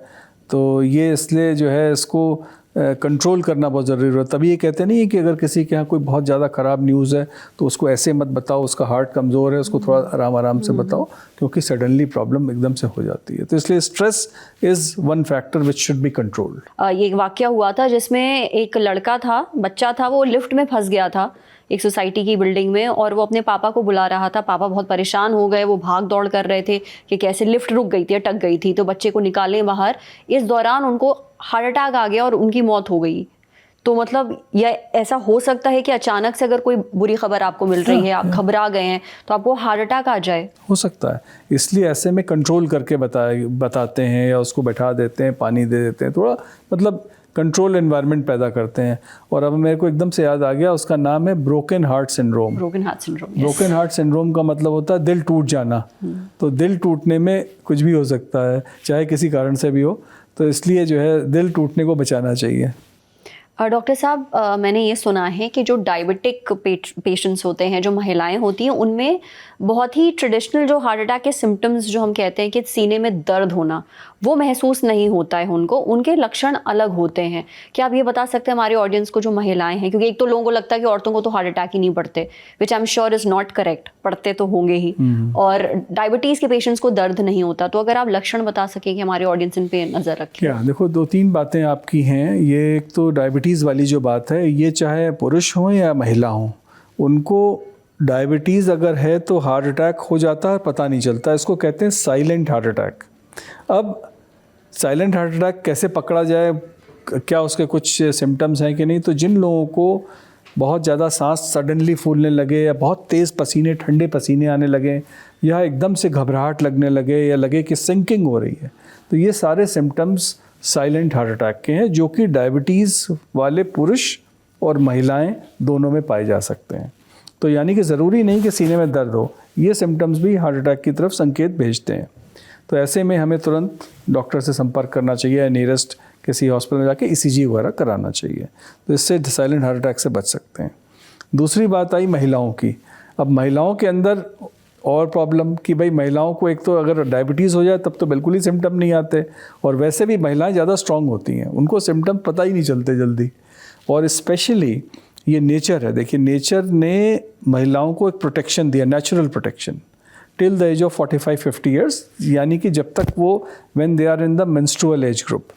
तो ये इसलिए जो है इसको कंट्रोल करना बहुत ज़रूरी है। तभी ये कहते नहीं है कि अगर किसी के यहाँ कोई बहुत ज़्यादा ख़राब न्यूज़ है तो उसको ऐसे मत बताओ, उसका हार्ट कमज़ोर है, उसको थोड़ा आराम से बताओ, क्योंकि सडनली प्रॉब्लम एकदम से हो जाती है। तो इसलिए stress is one factor which should be controlled. ये एक वाक़या हुआ था जिसमें एक लड़का था, बच्चा था, वो लिफ्ट में फंस गया था एक सोसाइटी की बिल्डिंग में, और वो अपने पापा को बुला रहा था। पापा बहुत परेशान हो गए, वो भाग दौड़ कर रहे थे कि कैसे लिफ्ट रुक गई थी, अटक गई थी, तो बच्चे को निकालें बाहर। इस दौरान उनको हार्ट अटैक आ गया और उनकी मौत हो गई। तो मतलब यह ऐसा हो सकता है कि अचानक से अगर कोई बुरी खबर आपको मिल रही है, आप घबरा गए हैं, तो आपको हार्ट अटैक आ जाए, हो सकता है। इसलिए ऐसे में कंट्रोल करके बताते हैं या उसको बैठा देते हैं, पानी दे देते हैं, थोड़ा मतलब कंट्रोल एनवायरनमेंट पैदा करते हैं। और अब मेरे को एकदम से याद आ गया, उसका नाम है broken heart syndrome. Broken heart syndrome. Broken heart syndrome का मतलब होता है दिल टूट जाना। तो दिल टूटने में कुछ भी हो सकता है, चाहे किसी कारण से भी हो, तो इसलिए जो है दिल टूटने को बचाना चाहिए। डॉक्टर साहब, मैंने ये सुना है कि जो डायबिटिक पेशेंट्स होते हैं, जो महिलाएं होती हैं, उनमें बहुत ही ट्रेडिशनल जो हार्ट अटैक के सिम्टम्स जो हम कहते हैं कि सीने में दर्द होना, वो महसूस नहीं होता है उनको, उनके लक्षण अलग होते हैं। क्या आप ये बता सकते हैं हमारे ऑडियंस को, जो महिलाएं हैं, क्योंकि एक तो लोगों को लगता है कि औरतों को तो हार्ट अटैक ही नहीं पड़ते, which I am sure is not correct, पड़ते तो होंगे ही, और डायबिटीज़ के पेशेंट्स को दर्द नहीं होता। तो अगर आप लक्षण बता सकें कि हमारे ऑडियंस इन पे नज़र रखें। क्या देखो, 2-3 बातें आपकी हैं। ये एक तो डायबिटीज़ वाली जो बात है, ये चाहे पुरुष हों या महिला हों, उनको डायबिटीज़ अगर है तो हार्ट अटैक हो जाता है, पता नहीं चलता। इसको कहते हैं साइलेंट हार्ट अटैक। अब साइलेंट हार्ट अटैक कैसे पकड़ा जाए, क्या उसके कुछ सिम्टम्स हैं कि नहीं? तो जिन लोगों को बहुत ज़्यादा सांस सडनली फूलने लगे, या बहुत तेज़ पसीने, ठंडे पसीने आने लगे, या एकदम से घबराहट लगने लगे, या लगे कि सिंकिंग हो रही है, तो ये सारे सिम्टम्स साइलेंट हार्ट अटैक के हैं, जो कि डायबिटीज़ वाले पुरुष और महिलाएं दोनों में पाए जा सकते हैं। तो यानी कि ज़रूरी नहीं कि सीने में दर्द हो, ये सिम्टम्स भी हार्ट अटैक की तरफ संकेत भेजते हैं। तो ऐसे में हमें तुरंत डॉक्टर से संपर्क करना चाहिए, या नियरेस्ट किसी हॉस्पिटल में जाके ECG वगैरह कराना चाहिए। तो इससे साइलेंट हार्ट अटैक से बच सकते हैं। दूसरी बात आई महिलाओं की। अब महिलाओं के अंदर और प्रॉब्लम कि भाई महिलाओं को एक तो अगर डायबिटीज़ हो जाए तब तो बिल्कुल ही सिम्टम नहीं आते, और वैसे भी महिलाएं ज़्यादा स्ट्रांग होती हैं, उनको सिम्टम पता ही नहीं चलते जल्दी। और स्पेशली ये नेचर है, देखिए नेचर ने महिलाओं को एक प्रोटेक्शन दिया, natural protection, till the age of 45-50 years, यानी कि जब तक वो when they are in the menstrual age group,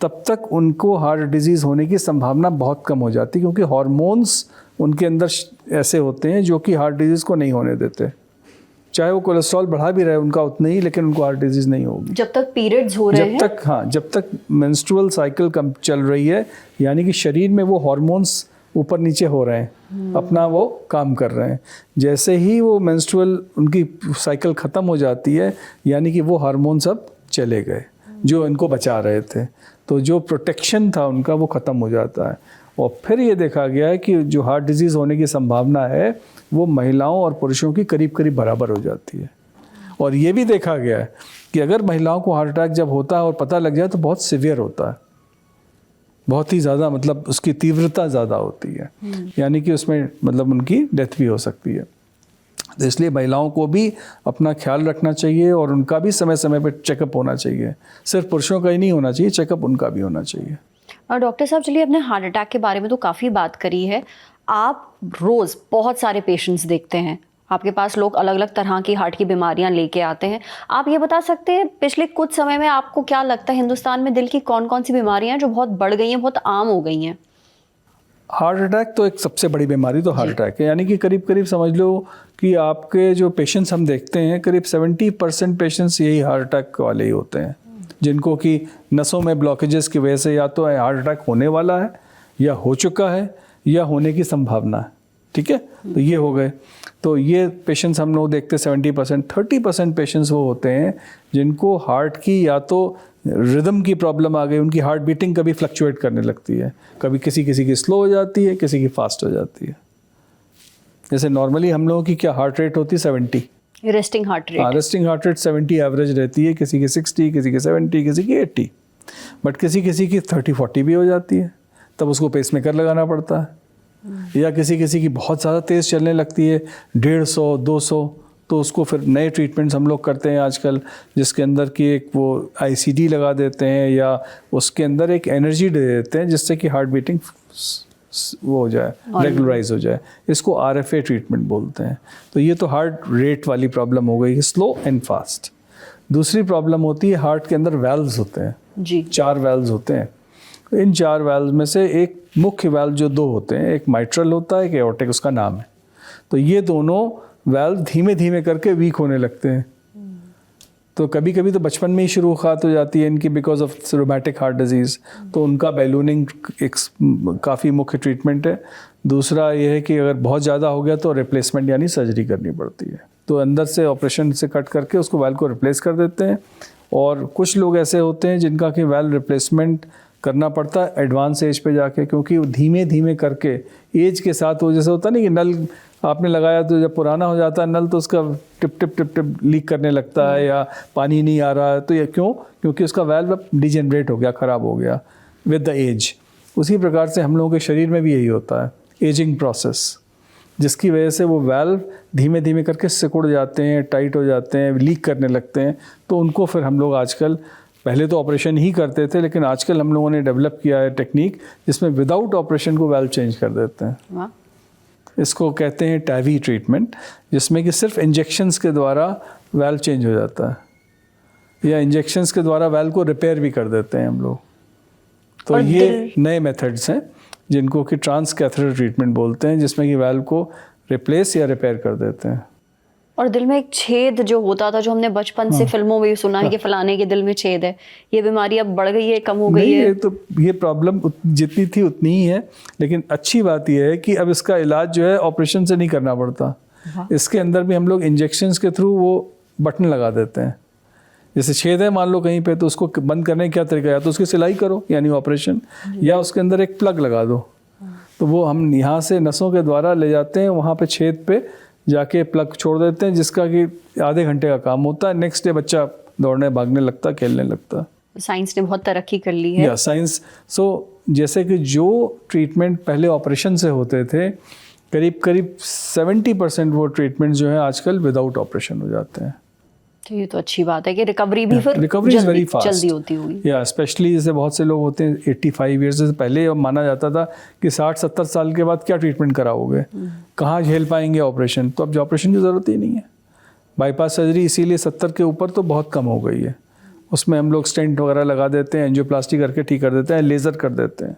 तब तक उनको हार्ट डिजीज़ होने की संभावना बहुत कम हो जाती है, क्योंकि हार्मोन्स उनके अंदर ऐसे होते हैं जो कि हार्ट डिजीज़ को नहीं होने देते। चाहे वो कोलेस्ट्रॉल बढ़ा भी रहे उनका उतना ही, लेकिन उनको हार्ट डिजीज़ नहीं होगी जब तक पीरियड्स हो रहे हैं, जब तक मेंस्ट्रुअल साइकिल कम चल रही है, यानी कि शरीर में वो हार्मोन्स ऊपर नीचे हो रहे हैं, अपना वो काम कर रहे हैं। जैसे ही वो मेंस्ट्रुअल उनकी साइकिल ख़त्म हो जाती है, यानी कि वो हार्मोन सब चले गए जो इनको बचा रहे थे, तो जो प्रोटेक्शन था उनका वो ख़त्म हो जाता है। और फिर ये देखा गया है कि जो हार्ट डिजीज़ होने की संभावना है वो महिलाओं और पुरुषों की करीब करीब बराबर हो जाती है। और ये भी देखा गया है कि अगर महिलाओं को हार्ट अटैक जब होता है और पता लग जाए तो बहुत सीवियर होता है, बहुत ही ज़्यादा, मतलब उसकी तीव्रता ज़्यादा होती है, यानी कि उसमें मतलब उनकी डेथ भी हो सकती है। तो इसलिए महिलाओं को भी अपना ख्याल रखना चाहिए, और उनका भी समय समय पर चेकअप होना चाहिए। सिर्फ पुरुषों का ही नहीं होना चाहिए, चेकअप उनका भी होना चाहिए। और डॉक्टर साहब, चलिए अपने हार्ट अटैक के बारे में तो काफ़ी बात करी है, आप रोज़ बहुत सारे पेशेंट्स देखते हैं, आपके पास लोग अलग अलग तरह की हार्ट की बीमारियां लेके आते हैं। आप ये बता सकते हैं पिछले कुछ समय में आपको क्या लगता है हिंदुस्तान में दिल की कौन कौन सी बीमारियां हैं जो बहुत बढ़ गई हैं, बहुत आम हो गई हैं? हार्ट अटैक तो एक सबसे बड़ी बीमारी तो हार्ट अटैक है, यानी कि करीब करीब समझ लो कि आपके जो पेशेंट्स हम देखते हैं, करीब 70% पेशेंट्स यही हार्ट अटैक वाले ही होते हैं, जिनको कि नसों में ब्लॉकेजेस की वजह से या तो हार्ट अटैक होने वाला है, या हो चुका है, या होने की संभावना है। ठीक है, तो ये हो गए। तो ये पेशेंट्स हम लोग देखते हैं 70%। 30% पेशेंट्स वो होते हैं जिनको हार्ट की या तो रिदम की प्रॉब्लम आ गई, उनकी हार्ट बीटिंग कभी फ्लक्चुएट करने लगती है, कभी किसी किसी की स्लो हो जाती है, किसी की फास्ट हो जाती है। जैसे नॉर्मली हम लोगों की क्या हार्ट रेट होती है 70, रेस्टिंग हार्ट रेट। हाँ, रेस्टिंग हार्ट रेट 70 एवरेज रहती है, किसी की 60, किसी की 70, किसी की 80, बट किसी किसी की 30-40 भी हो जाती है, तब उसको पेसमेकर लगाना पड़ता है। या किसी किसी की बहुत ज़्यादा तेज़ चलने लगती है, 150-200, तो उसको फिर नए ट्रीटमेंट्स हम लोग करते हैं आजकल, जिसके अंदर कि एक वो ICD लगा देते हैं, या उसके अंदर एक एनर्जी दे देते हैं जिससे कि हार्ट बीटिंग वो हो जाए, रेगुलराइज हो जाए। इसको RFA ट्रीटमेंट बोलते हैं। तो ये तो हार्ट रेट वाली प्रॉब्लम हो गई, स्लो एंड फास्ट। दूसरी प्रॉब्लम होती है हार्ट के अंदर वेल्व्स होते हैं जी, 4 वेल्व्स होते हैं। इन 4 वेल्व्स में से एक मुख्य वेल्व जो 2 होते हैं, एक माइट्रल होता है, एक एओर्टिक उसका नाम है। तो ये दोनों वेल्व धीमे धीमे करके वीक होने लगते हैं। तो कभी कभी तो बचपन में ही शुरुआत हो जाती है इनकी, because of rheumatic heart disease, तो उनका बैलूनिंग एक काफ़ी मुख्य ट्रीटमेंट है। दूसरा ये है कि अगर बहुत ज़्यादा हो गया तो रिप्लेसमेंट यानी सर्जरी करनी पड़ती है, तो अंदर से ऑपरेशन से कट करके उसको वेल्व को रिप्लेस कर देते हैं। और कुछ लोग ऐसे होते हैं जिनका कि वेल्व रिप्लेसमेंट करना पड़ता है एडवांस एज पे जाके, क्योंकि धीमे धीमे करके एज के साथ वो जैसे होता नहीं कि नल आपने लगाया तो जब पुराना हो जाता है नल तो उसका tip tip tip tip leak करने लगता है, या पानी नहीं आ रहा है, तो ये क्यों? क्योंकि उसका वेल्व अब डिजेनरेट हो गया, ख़राब हो गया विद द एज। उसी प्रकार से हम लोगों के शरीर में भी यही होता है, एजिंग प्रोसेस, जिसकी वजह से वो वाल्व धीमे धीमे करके सिकुड़ जाते हैं, टाइट हो जाते हैं, लीक करने लगते हैं। तो उनको फिर हम लोग आजकल, पहले तो ऑपरेशन ही करते थे, लेकिन आजकल हम लोगों ने डेवलप किया है टेक्निक जिसमें विदाउट ऑपरेशन को वाल्व चेंज कर देते हैं। वाह। इसको कहते हैं टैवी ट्रीटमेंट, जिसमें कि सिर्फ इंजेक्शंस के द्वारा वाल्व चेंज हो जाता है, या इंजेक्शंस के द्वारा वाल्व को रिपेयर भी कर देते हैं हम लोग। तो ये नए मेथड्स हैं जिनको कि ट्रांस कैथेटर ट्रीटमेंट बोलते हैं, जिसमें कि वाल्व को रिप्लेस या रिपेयर कर देते हैं। और दिल में एक छेद जो होता था, जो हमने बचपन से फिल्मों में भी सुना है कि फलाने के दिल में छेद है, ये बीमारी अब बढ़ गई है, कम हो गई है? तो ये प्रॉब्लम जितनी थी उतनी ही है, लेकिन अच्छी बात यह है कि अब इसका इलाज जो है ऑपरेशन से नहीं करना पड़ता। इसके अंदर भी हम लोग इंजेक्शंस के थ्रू वो बटन लगा देते हैं। जैसे छेद है मान लो कहीं पे, तो उसको बंद करने का क्या तरीका है, या तो उसकी सिलाई करो यानी ऑपरेशन, या उसके अंदर एक प्लग लगा दो। तो वो हम यहाँ से नसों के द्वारा ले जाते हैं, वहाँ पे छेद पे जाके प्लग छोड़ देते हैं, जिसका कि आधे घंटे का काम होता है। नेक्स्ट डे बच्चा दौड़ने भागने लगता, खेलने लगता। साइंस ने बहुत तरक्की कर ली है। या साइंस, सो जैसे कि जो ट्रीटमेंट पहले ऑपरेशन से होते थे, करीब करीब 70% वो ट्रीटमेंट जो है आजकल विदाउट ऑपरेशन हो जाते हैं। तो ये तो अच्छी बात है कि रिकवरी भी फिर रिकवरी इज वेरी फास्ट, जल्दी होती होगी। या स्पेशली जैसे बहुत से लोग होते हैं 85 ईयर्स से पहले, अब माना जाता था कि 60-70 साल के बाद क्या ट्रीटमेंट कराओगे, कहाँ झेल पाएंगे ऑपरेशन। तो अब जो ऑपरेशन की ज़रूरत ही नहीं है। बाईपास सर्जरी इसीलिए 70 के ऊपर तो बहुत कम हो गई है। उसमें हम लोग स्टेंट वगैरह लगा देते हैं, एंजियोप्लास्टी करके ठीक कर देते हैं, लेज़र कर देते हैं।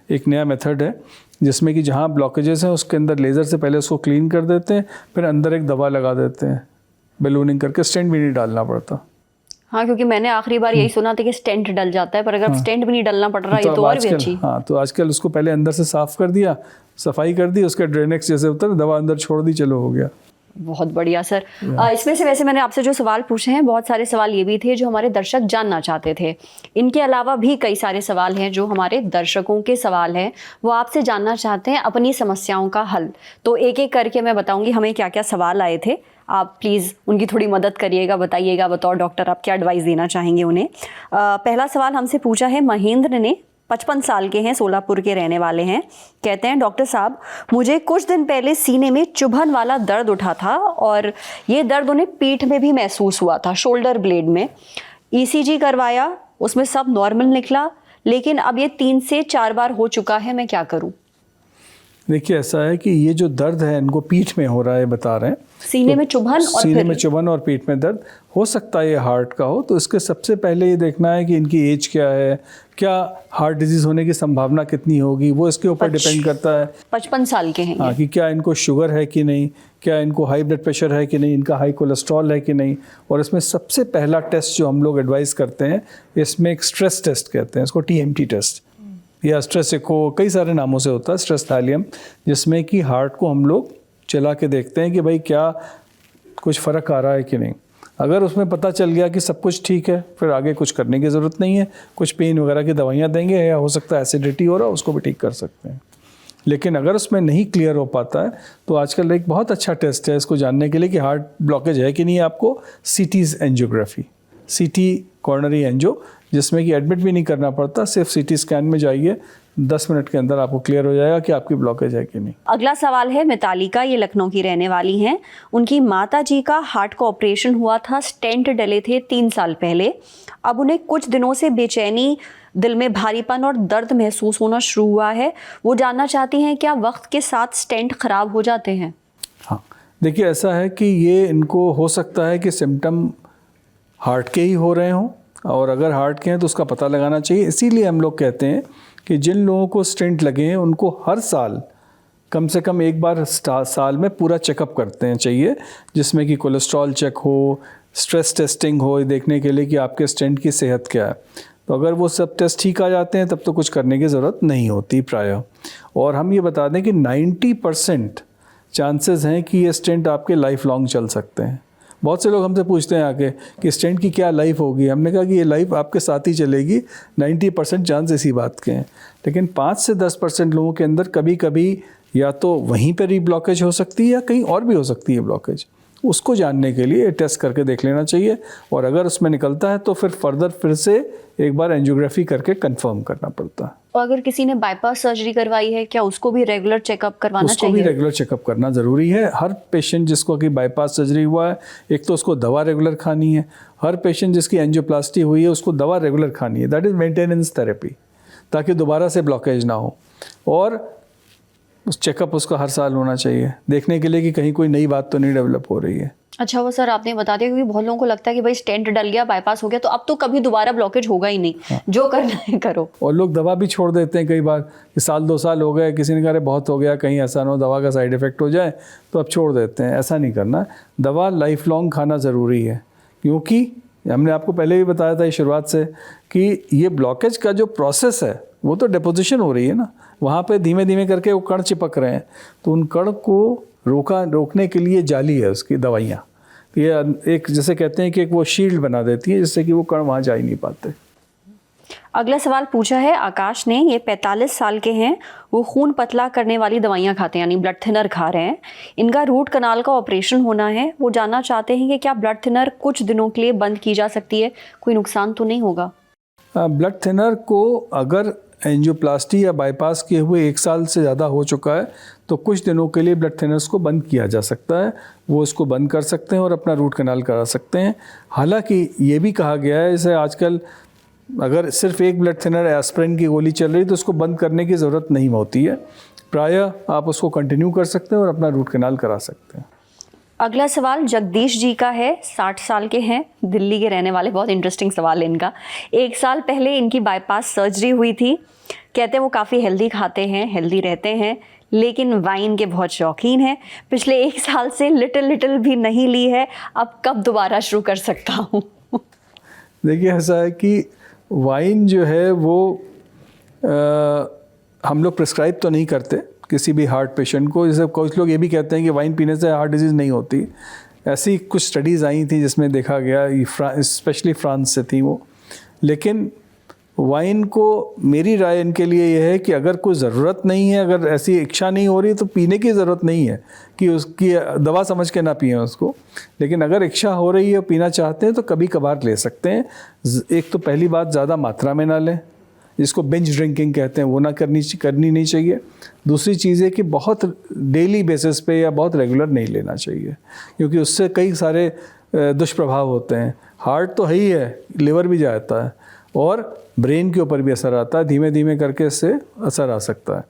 एक नया मेथड है जिसमें कि जहाँ ब्लॉकेजेस हैं उसके अंदर लेज़र से पहले उसको क्लीन कर देते हैं, फिर अंदर एक दवा लगा देते हैं, बैलूनिंग करके, स्टेंट भी नहीं डालना पड़ता। हाँ, क्योंकि मैंने आखिरी बार यही सुना था कि स्टेंट डल जाता है, पर अगर स्टेंट भी नहीं डलना पड़ रहा, ये तो और भी अच्छी। हाँ, तो आजकल उसको पहले अंदर से साफ कर दिया, सफाई कर दी, उसके ड्रेनेक्स जैसे होता है, दवा अंदर छोड़ दी, चलो हो गया। बहुत बढ़िया सर। इसमें से वैसे मैंने आपसे जो सवाल पूछे हैं, बहुत सारे सवाल ये भी थे जो हमारे दर्शक जानना चाहते थे। इनके अलावा भी कई सारे सवाल हैं जो हमारे दर्शकों के सवाल हैं, वो आपसे जानना चाहते हैं अपनी समस्याओं का हल। तो एक एक करके मैं बताऊंगी हमें क्या क्या सवाल आए थे। आप प्लीज़ उनकी थोड़ी मदद करिएगा, बताइएगा बतौर डॉक्टर आप क्या एडवाइस देना चाहेंगे उन्हें। पहला सवाल हमसे पूछा है महेंद्र ने, 55 साल के हैं, सोलापुर के रहने वाले हैं। कहते हैं डॉक्टर साहब, मुझे कुछ दिन पहले सीने में चुभन वाला दर्द उठा था और ये दर्द उन्हें पीठ में भी महसूस हुआ था, शोल्डर ब्लेड में। ECG करवाया, उसमें सब नॉर्मल निकला, लेकिन अब ये 3 से 4 बार हो चुका है, मैं क्या करूं? देखिए ऐसा है कि ये जो दर्द है इनको पीठ में हो रहा है, बता रहे हैं सीने में चुभन, और सीने में चुभन और पीठ में दर्द हो सकता है ये हार्ट का हो। तो इसके सबसे पहले ये देखना है कि इनकी एज क्या है, क्या हार्ट डिजीज होने की संभावना कितनी होगी, वो इसके ऊपर डिपेंड करता है। 55 साल के हैं। हाँ, कि क्या इनको शुगर है कि नहीं, क्या इनको हाई ब्लड प्रेशर है कि नहीं, इनका हाई कोलेस्ट्रॉल है कि नहीं। और इसमें सबसे पहला टेस्ट जो हम लोग एडवाइस करते हैं, इसमें एक स्ट्रेस टेस्ट कहते हैं इसको, TMT टेस्ट या स्ट्रेस एको, कई सारे नामों से होता है, स्ट्रेस थैलियम, जिसमें कि हार्ट को हम लोग चला के देखते हैं कि भाई क्या कुछ फ़र्क आ रहा है कि नहीं। अगर उसमें पता चल गया कि सब कुछ ठीक है, फिर आगे कुछ करने की ज़रूरत नहीं है, कुछ पेन वगैरह की दवाइयाँ देंगे, या हो सकता है एसिडिटी हो रहा है उसको भी ठीक कर सकते हैं। लेकिन अगर उसमें नहीं क्लियर हो पाता है तो आजकल एक बहुत अच्छा टेस्ट है इसको जानने के लिए कि हार्ट ब्लॉकेज है कि नहीं, आपको CT angiography, CT coronary angio, जिसमें कि एडमिट भी नहीं करना पड़ता, सिर्फ CT स्कैन में जाइए, 10 मिनट के अंदर आपको क्लियर हो जाएगा कि आपकी ब्लॉकेज है कि नहीं। अगला सवाल है मितालिका, ये लखनऊ की रहने वाली हैं। उनकी माता जी का हार्ट का ऑपरेशन हुआ था, स्टेंट डले थे 3 साल पहले। अब उन्हें कुछ दिनों से बेचैनी, दिल में भारीपन और दर्द महसूस होना शुरू हुआ है। वो जानना चाहती हैं क्या वक्त के साथ स्टेंट खराब हो जाते हैं? हाँ, देखिए ऐसा है कि ये इनको हो सकता है कि सिम्टम हार्ट के ही हो रहे हों, और अगर हार्ट के हैं तो उसका पता लगाना चाहिए। इसीलिए हम लोग कहते हैं कि जिन लोगों को स्टेंट लगे हैं उनको हर साल कम से कम एक बार साल में पूरा चेकअप करते हैं चाहिए, जिसमें कि कोलेस्ट्रॉल चेक हो, स्ट्रेस टेस्टिंग हो, देखने के लिए कि आपके स्टेंट की सेहत क्या है। तो अगर वो सब टेस्ट ठीक आ जाते हैं तब तो कुछ करने की ज़रूरत नहीं होती प्रायः। और हम ये बता दें कि 90% चांसेस हैं कि ये स्टेंट आपके लाइफ लॉन्ग चल सकते हैं। बहुत से लोग हमसे पूछते हैं आके कि स्टेंट की क्या लाइफ होगी। हमने कहा कि ये लाइफ आपके साथ ही चलेगी, 90% चांस इसी बात के हैं। लेकिन 5 से 10% लोगों के अंदर कभी कभी या तो वहीं पर रीब्लॉकेज हो सकती है या कहीं और भी हो सकती है ब्लॉकेज, उसको जानने के लिए टेस्ट करके देख लेना चाहिए, और अगर उसमें निकलता है तो फिर से एक बार एंजियोग्राफी करके कंफर्म करना पड़ता है। और अगर किसी ने बाईपास सर्जरी करवाई है, क्या उसको भी रेगुलर चेकअप करवाना उसको चाहिए? भी रेगुलर चेकअप करना ज़रूरी है। हर पेशेंट जिसको कि बाईपास सर्जरी हुआ है, एक तो उसको दवा रेगुलर खानी है। हर पेशेंट जिसकी एंजियोप्लास्टी हुई है उसको दवा रेगुलर खानी है, दैट इज़ मेंटेनेंस थेरेपी, ताकि दोबारा से ब्लॉकेज ना हो। और उस चेकअप उसका हर साल होना चाहिए, देखने के लिए कि कहीं कोई नई बात तो नहीं डेवलप हो रही है। अच्छा, वो सर आपने बता दिया, क्योंकि बहुत लोगों को लगता है कि भाई स्टेंट डल गया, बाईपास हो गया, तो अब तो कभी दोबारा ब्लॉकेज होगा ही नहीं। हाँ। जो करना है करो। और लोग दवा भी छोड़ देते हैं कई बार कि साल 2 साल हो गए, किसी ने कहा बहुत हो गया, कहीं ऐसा ना हो दवा का साइड इफ़ेक्ट हो जाए, तो अब छोड़ देते हैं। ऐसा नहीं करना, दवा लाइफ लॉन्ग खाना ज़रूरी है, क्योंकि हमने आपको पहले भी बताया था शुरुआत से कि ये ब्लॉकेज का जो प्रोसेस है वो तो डिपोजिशन हो रही है ना, वहाँ पे धीमे धीमे करके वो कण चिपक रहे हैं, तो उन कण को रोकने के लिए जाली है उसकी दवाइयाँ। ये एक जैसे कहते हैं कि एक वो शील्ड बना देती है, जिससे कि वो कण वहाँ जा ही नहीं पाते। अगला सवाल पूछा है आकाश ने, ये 45 साल के हैं, वो खून पतला करने वाली दवाइयाँ खाते हैं, यानी ब्लड थिनर खा रहे हैं। इनका रूट कनाल का ऑपरेशन होना है, वो जानना चाहते हैं कि क्या ब्लड थिनर कुछ दिनों के लिए बंद की जा सकती है, कोई नुकसान तो नहीं होगा? ब्लड थिनर को अगर एंजियोप्लास्टी या बाईपास किए हुए 1 साल से ज़्यादा हो चुका है तो कुछ दिनों के लिए ब्लड थिनर्स को बंद किया जा सकता है। वो इसको बंद कर सकते हैं और अपना रूट कनाल करा सकते हैं। हालांकि ये भी कहा गया है, जैसे आजकल अगर सिर्फ एक ब्लड थिनर एस्पिरिन की गोली चल रही तो उसको बंद करने की ज़रूरत नहीं होती है, प्रायः आप उसको कंटिन्यू कर सकते हैं और अपना रूट कनाल करा सकते हैं। अगला सवाल जगदीश जी का है, 60 साल के हैं, दिल्ली के रहने वाले। बहुत इंटरेस्टिंग सवाल है इनका। 1 साल पहले इनकी बाईपास सर्जरी हुई थी। कहते हैं वो काफ़ी हेल्दी खाते हैं, हेल्दी रहते हैं, लेकिन वाइन के बहुत शौकीन हैं। पिछले 1 साल से लिटिल भी नहीं ली है, अब कब दोबारा शुरू कर सकता हूँ? देखिए, ऐसा है कि वाइन जो है वो हम लोग प्रिस्क्राइब तो नहीं करते किसी भी हार्ट पेशेंट को। जैसे कुछ लोग ये भी कहते हैं कि वाइन पीने से हार्ट डिजीज़ नहीं होती। ऐसी कुछ स्टडीज़ आई थी जिसमें देखा गया, स्पेशली फ्रांस से थी वो। लेकिन वाइन को, मेरी राय इनके लिए यह है कि अगर कोई ज़रूरत नहीं है, अगर ऐसी इच्छा नहीं हो रही तो पीने की ज़रूरत नहीं है कि उसकी दवा समझ के ना पिएं उसको। लेकिन अगर इच्छा हो रही है, पीना चाहते हैं तो कभी कभार ले सकते हैं। एक तो पहली बात, ज़्यादा मात्रा में ना लें, जिसको बिंज ड्रिंकिंग कहते हैं, वो ना करनी नहीं चाहिए। दूसरी चीज़ है कि बहुत डेली बेसिस पे या बहुत रेगुलर नहीं लेना चाहिए, क्योंकि उससे कई सारे दुष्प्रभाव होते हैं। हार्ट तो है ही है, लिवर भी जाता है और ब्रेन के ऊपर भी असर आता है। धीमे धीमे करके इससे असर आ सकता है।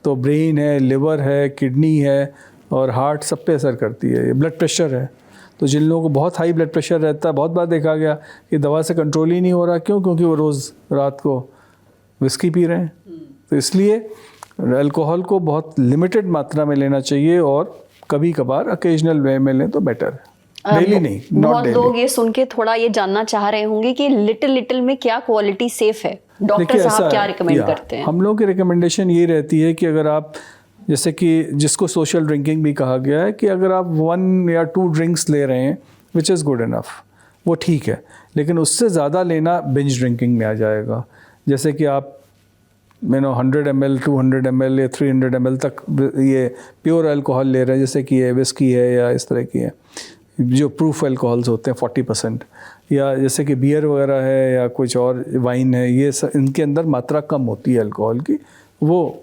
तो ब्रेन है, लिवर है, किडनी है और हार्ट सब पे असर करती है। ब्लड प्रेशर है, तो जिन लोगों को बहुत हाई ब्लड प्रेशर रहता है, बहुत बार देखा गया कि दवा से कंट्रोल ही नहीं हो रहा। क्यों? क्योंकि वो रोज़ रात को विस्की पी रहे हैं। तो इसलिए अल्कोहल को बहुत लिमिटेड मात्रा में लेना चाहिए और कभी कभार अकेजनल वे में लें तो बेटर है, डेली नहीं, नॉट बहुत डेली। लोग ये सुन के थोड़ा ये जानना चाह रहे होंगे कि लिटिल में क्या क्वालिटी सेफ है, डॉक्टर साहब क्या रिकमेंड करते हैं? हम लोग की रिकमेंडेशन ये रहती है कि अगर आप, जैसे कि जिसको सोशल ड्रिंकिंग भी कहा गया है, कि अगर आप 1 या 2 ड्रिंक्स ले रहे हैं विच इज़ गुड इनफ, वो ठीक है। लेकिन उससे ज़्यादा लेना बिंज ड्रिंकिंग में आ जाएगा। जैसे कि आप 100 ml, 200 ml या 300 ml तक ये प्योर अल्कोहल ले रहे हैं, जैसे कि ये विस्की है या इस तरह की है जो प्रूफ अल्कोहल्स होते हैं 40%, या जैसे कि बियर वगैरह है या कुछ और वाइन है, ये इनके अंदर मात्रा कम होती है अल्कोहल की, वो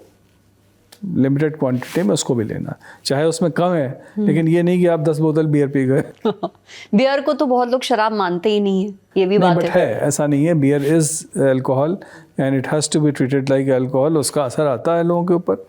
लिमिटेड क्वांटिटी में उसको भी लेना, चाहे उसमें कम है। लेकिन ये नहीं कि आप 10 बोतल बियर पी गए। बियर को तो बहुत लोग शराब मानते ही नहीं है, ये भी बात है। ऐसा नहीं है, beer is alcohol and it has to be treated like alcohol. उसका असर आता है लोगों के ऊपर,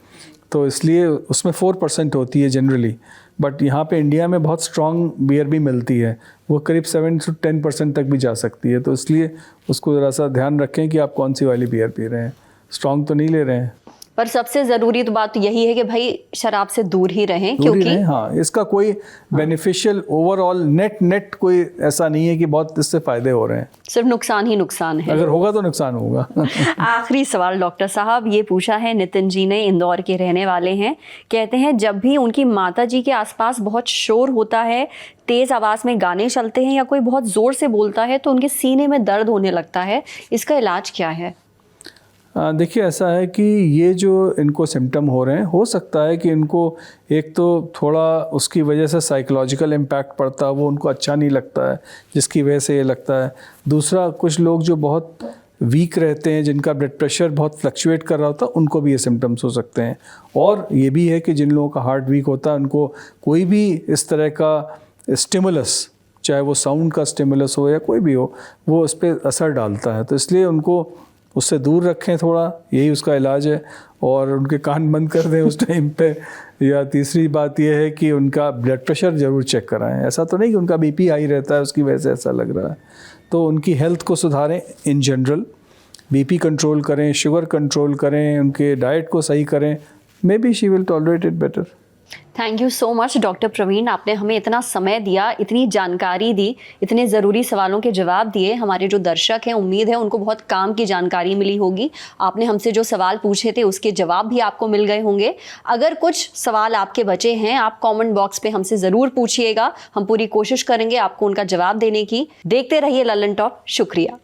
तो इसलिए उसमें 4% होती है जनरली। बट यहाँ पे इंडिया में बहुत स्ट्रॉन्ग बियर भी मिलती है, वो करीब 7 से 10% तक भी जा सकती है। तो इसलिए उसको ज़रा सा ध्यान रखें कि आप कौन सी वाली बियर पी रहे हैं, स्ट्रॉन्ग तो नहीं ले रहे हैं। पर सबसे ज़रूरी तो बात यही है कि भाई शराब से दूर ही रहें, क्योंकि हाँ, इसका कोई बेनिफिशियल ओवरऑल नेट कोई ऐसा नहीं है कि बहुत इससे फ़ायदे हो रहे हैं, सिर्फ नुकसान ही नुकसान है। अगर होगा तो नुकसान होगा। आखिरी सवाल डॉक्टर साहब, ये पूछा है नितिन जी ने, इंदौर के रहने वाले हैं। कहते हैं जब भी उनकी माता जी के आसपास बहुत शोर होता है, तेज़ आवाज़ में गाने चलते हैं या कोई बहुत ज़ोर से बोलता है, तो उनके सीने में दर्द होने लगता है। इसका इलाज क्या है? देखिए ऐसा है कि ये जो इनको सिम्टम हो रहे हैं, हो सकता है कि इनको एक तो थोड़ा उसकी वजह से साइकोलॉजिकल इम्पैक्ट पड़ता है, वो उनको अच्छा नहीं लगता है जिसकी वजह से ये लगता है। दूसरा, कुछ लोग जो बहुत वीक रहते हैं, जिनका ब्लड प्रेशर बहुत फ्लक्चुएट कर रहा होता है, उनको भी ये सिम्टम्स हो सकते हैं। और ये भी है कि जिन लोगों का हार्ट वीक होता है, उनको कोई भी इस तरह का स्टिमुलस, चाहे वो साउंड का स्टिमुलस हो या कोई भी हो, वो उस पर असर डालता है। तो इसलिए उनको उससे दूर रखें थोड़ा, यही उसका इलाज है। और उनके कान बंद कर दें उस टाइम पे। या तीसरी बात यह है कि उनका ब्लड प्रेशर ज़रूर चेक कराएं। ऐसा तो नहीं कि उनका बीपी हाई रहता है उसकी वजह से ऐसा लग रहा है। तो उनकी हेल्थ को सुधारें इन जनरल, बीपी कंट्रोल करें, शुगर कंट्रोल करें, उनके डाइट को सही करें। Maybe she will tolerate it better. Thank you so much doctor Praveen, आपने हमें इतना समय दिया, इतनी जानकारी दी, इतने ज़रूरी सवालों के जवाब दिए। हमारे जो दर्शक हैं, उम्मीद है उनको बहुत काम की जानकारी मिली होगी। आपने हमसे जो सवाल पूछे थे उसके जवाब भी आपको मिल गए होंगे। अगर कुछ सवाल आपके बचे हैं, आप कमेंट बॉक्स पे हमसे ज़रूर पूछिएगा, हम पूरी कोशिश करेंगे आपको उनका जवाब देने की। देखते रहिए लल्लन टॉप। शुक्रिया।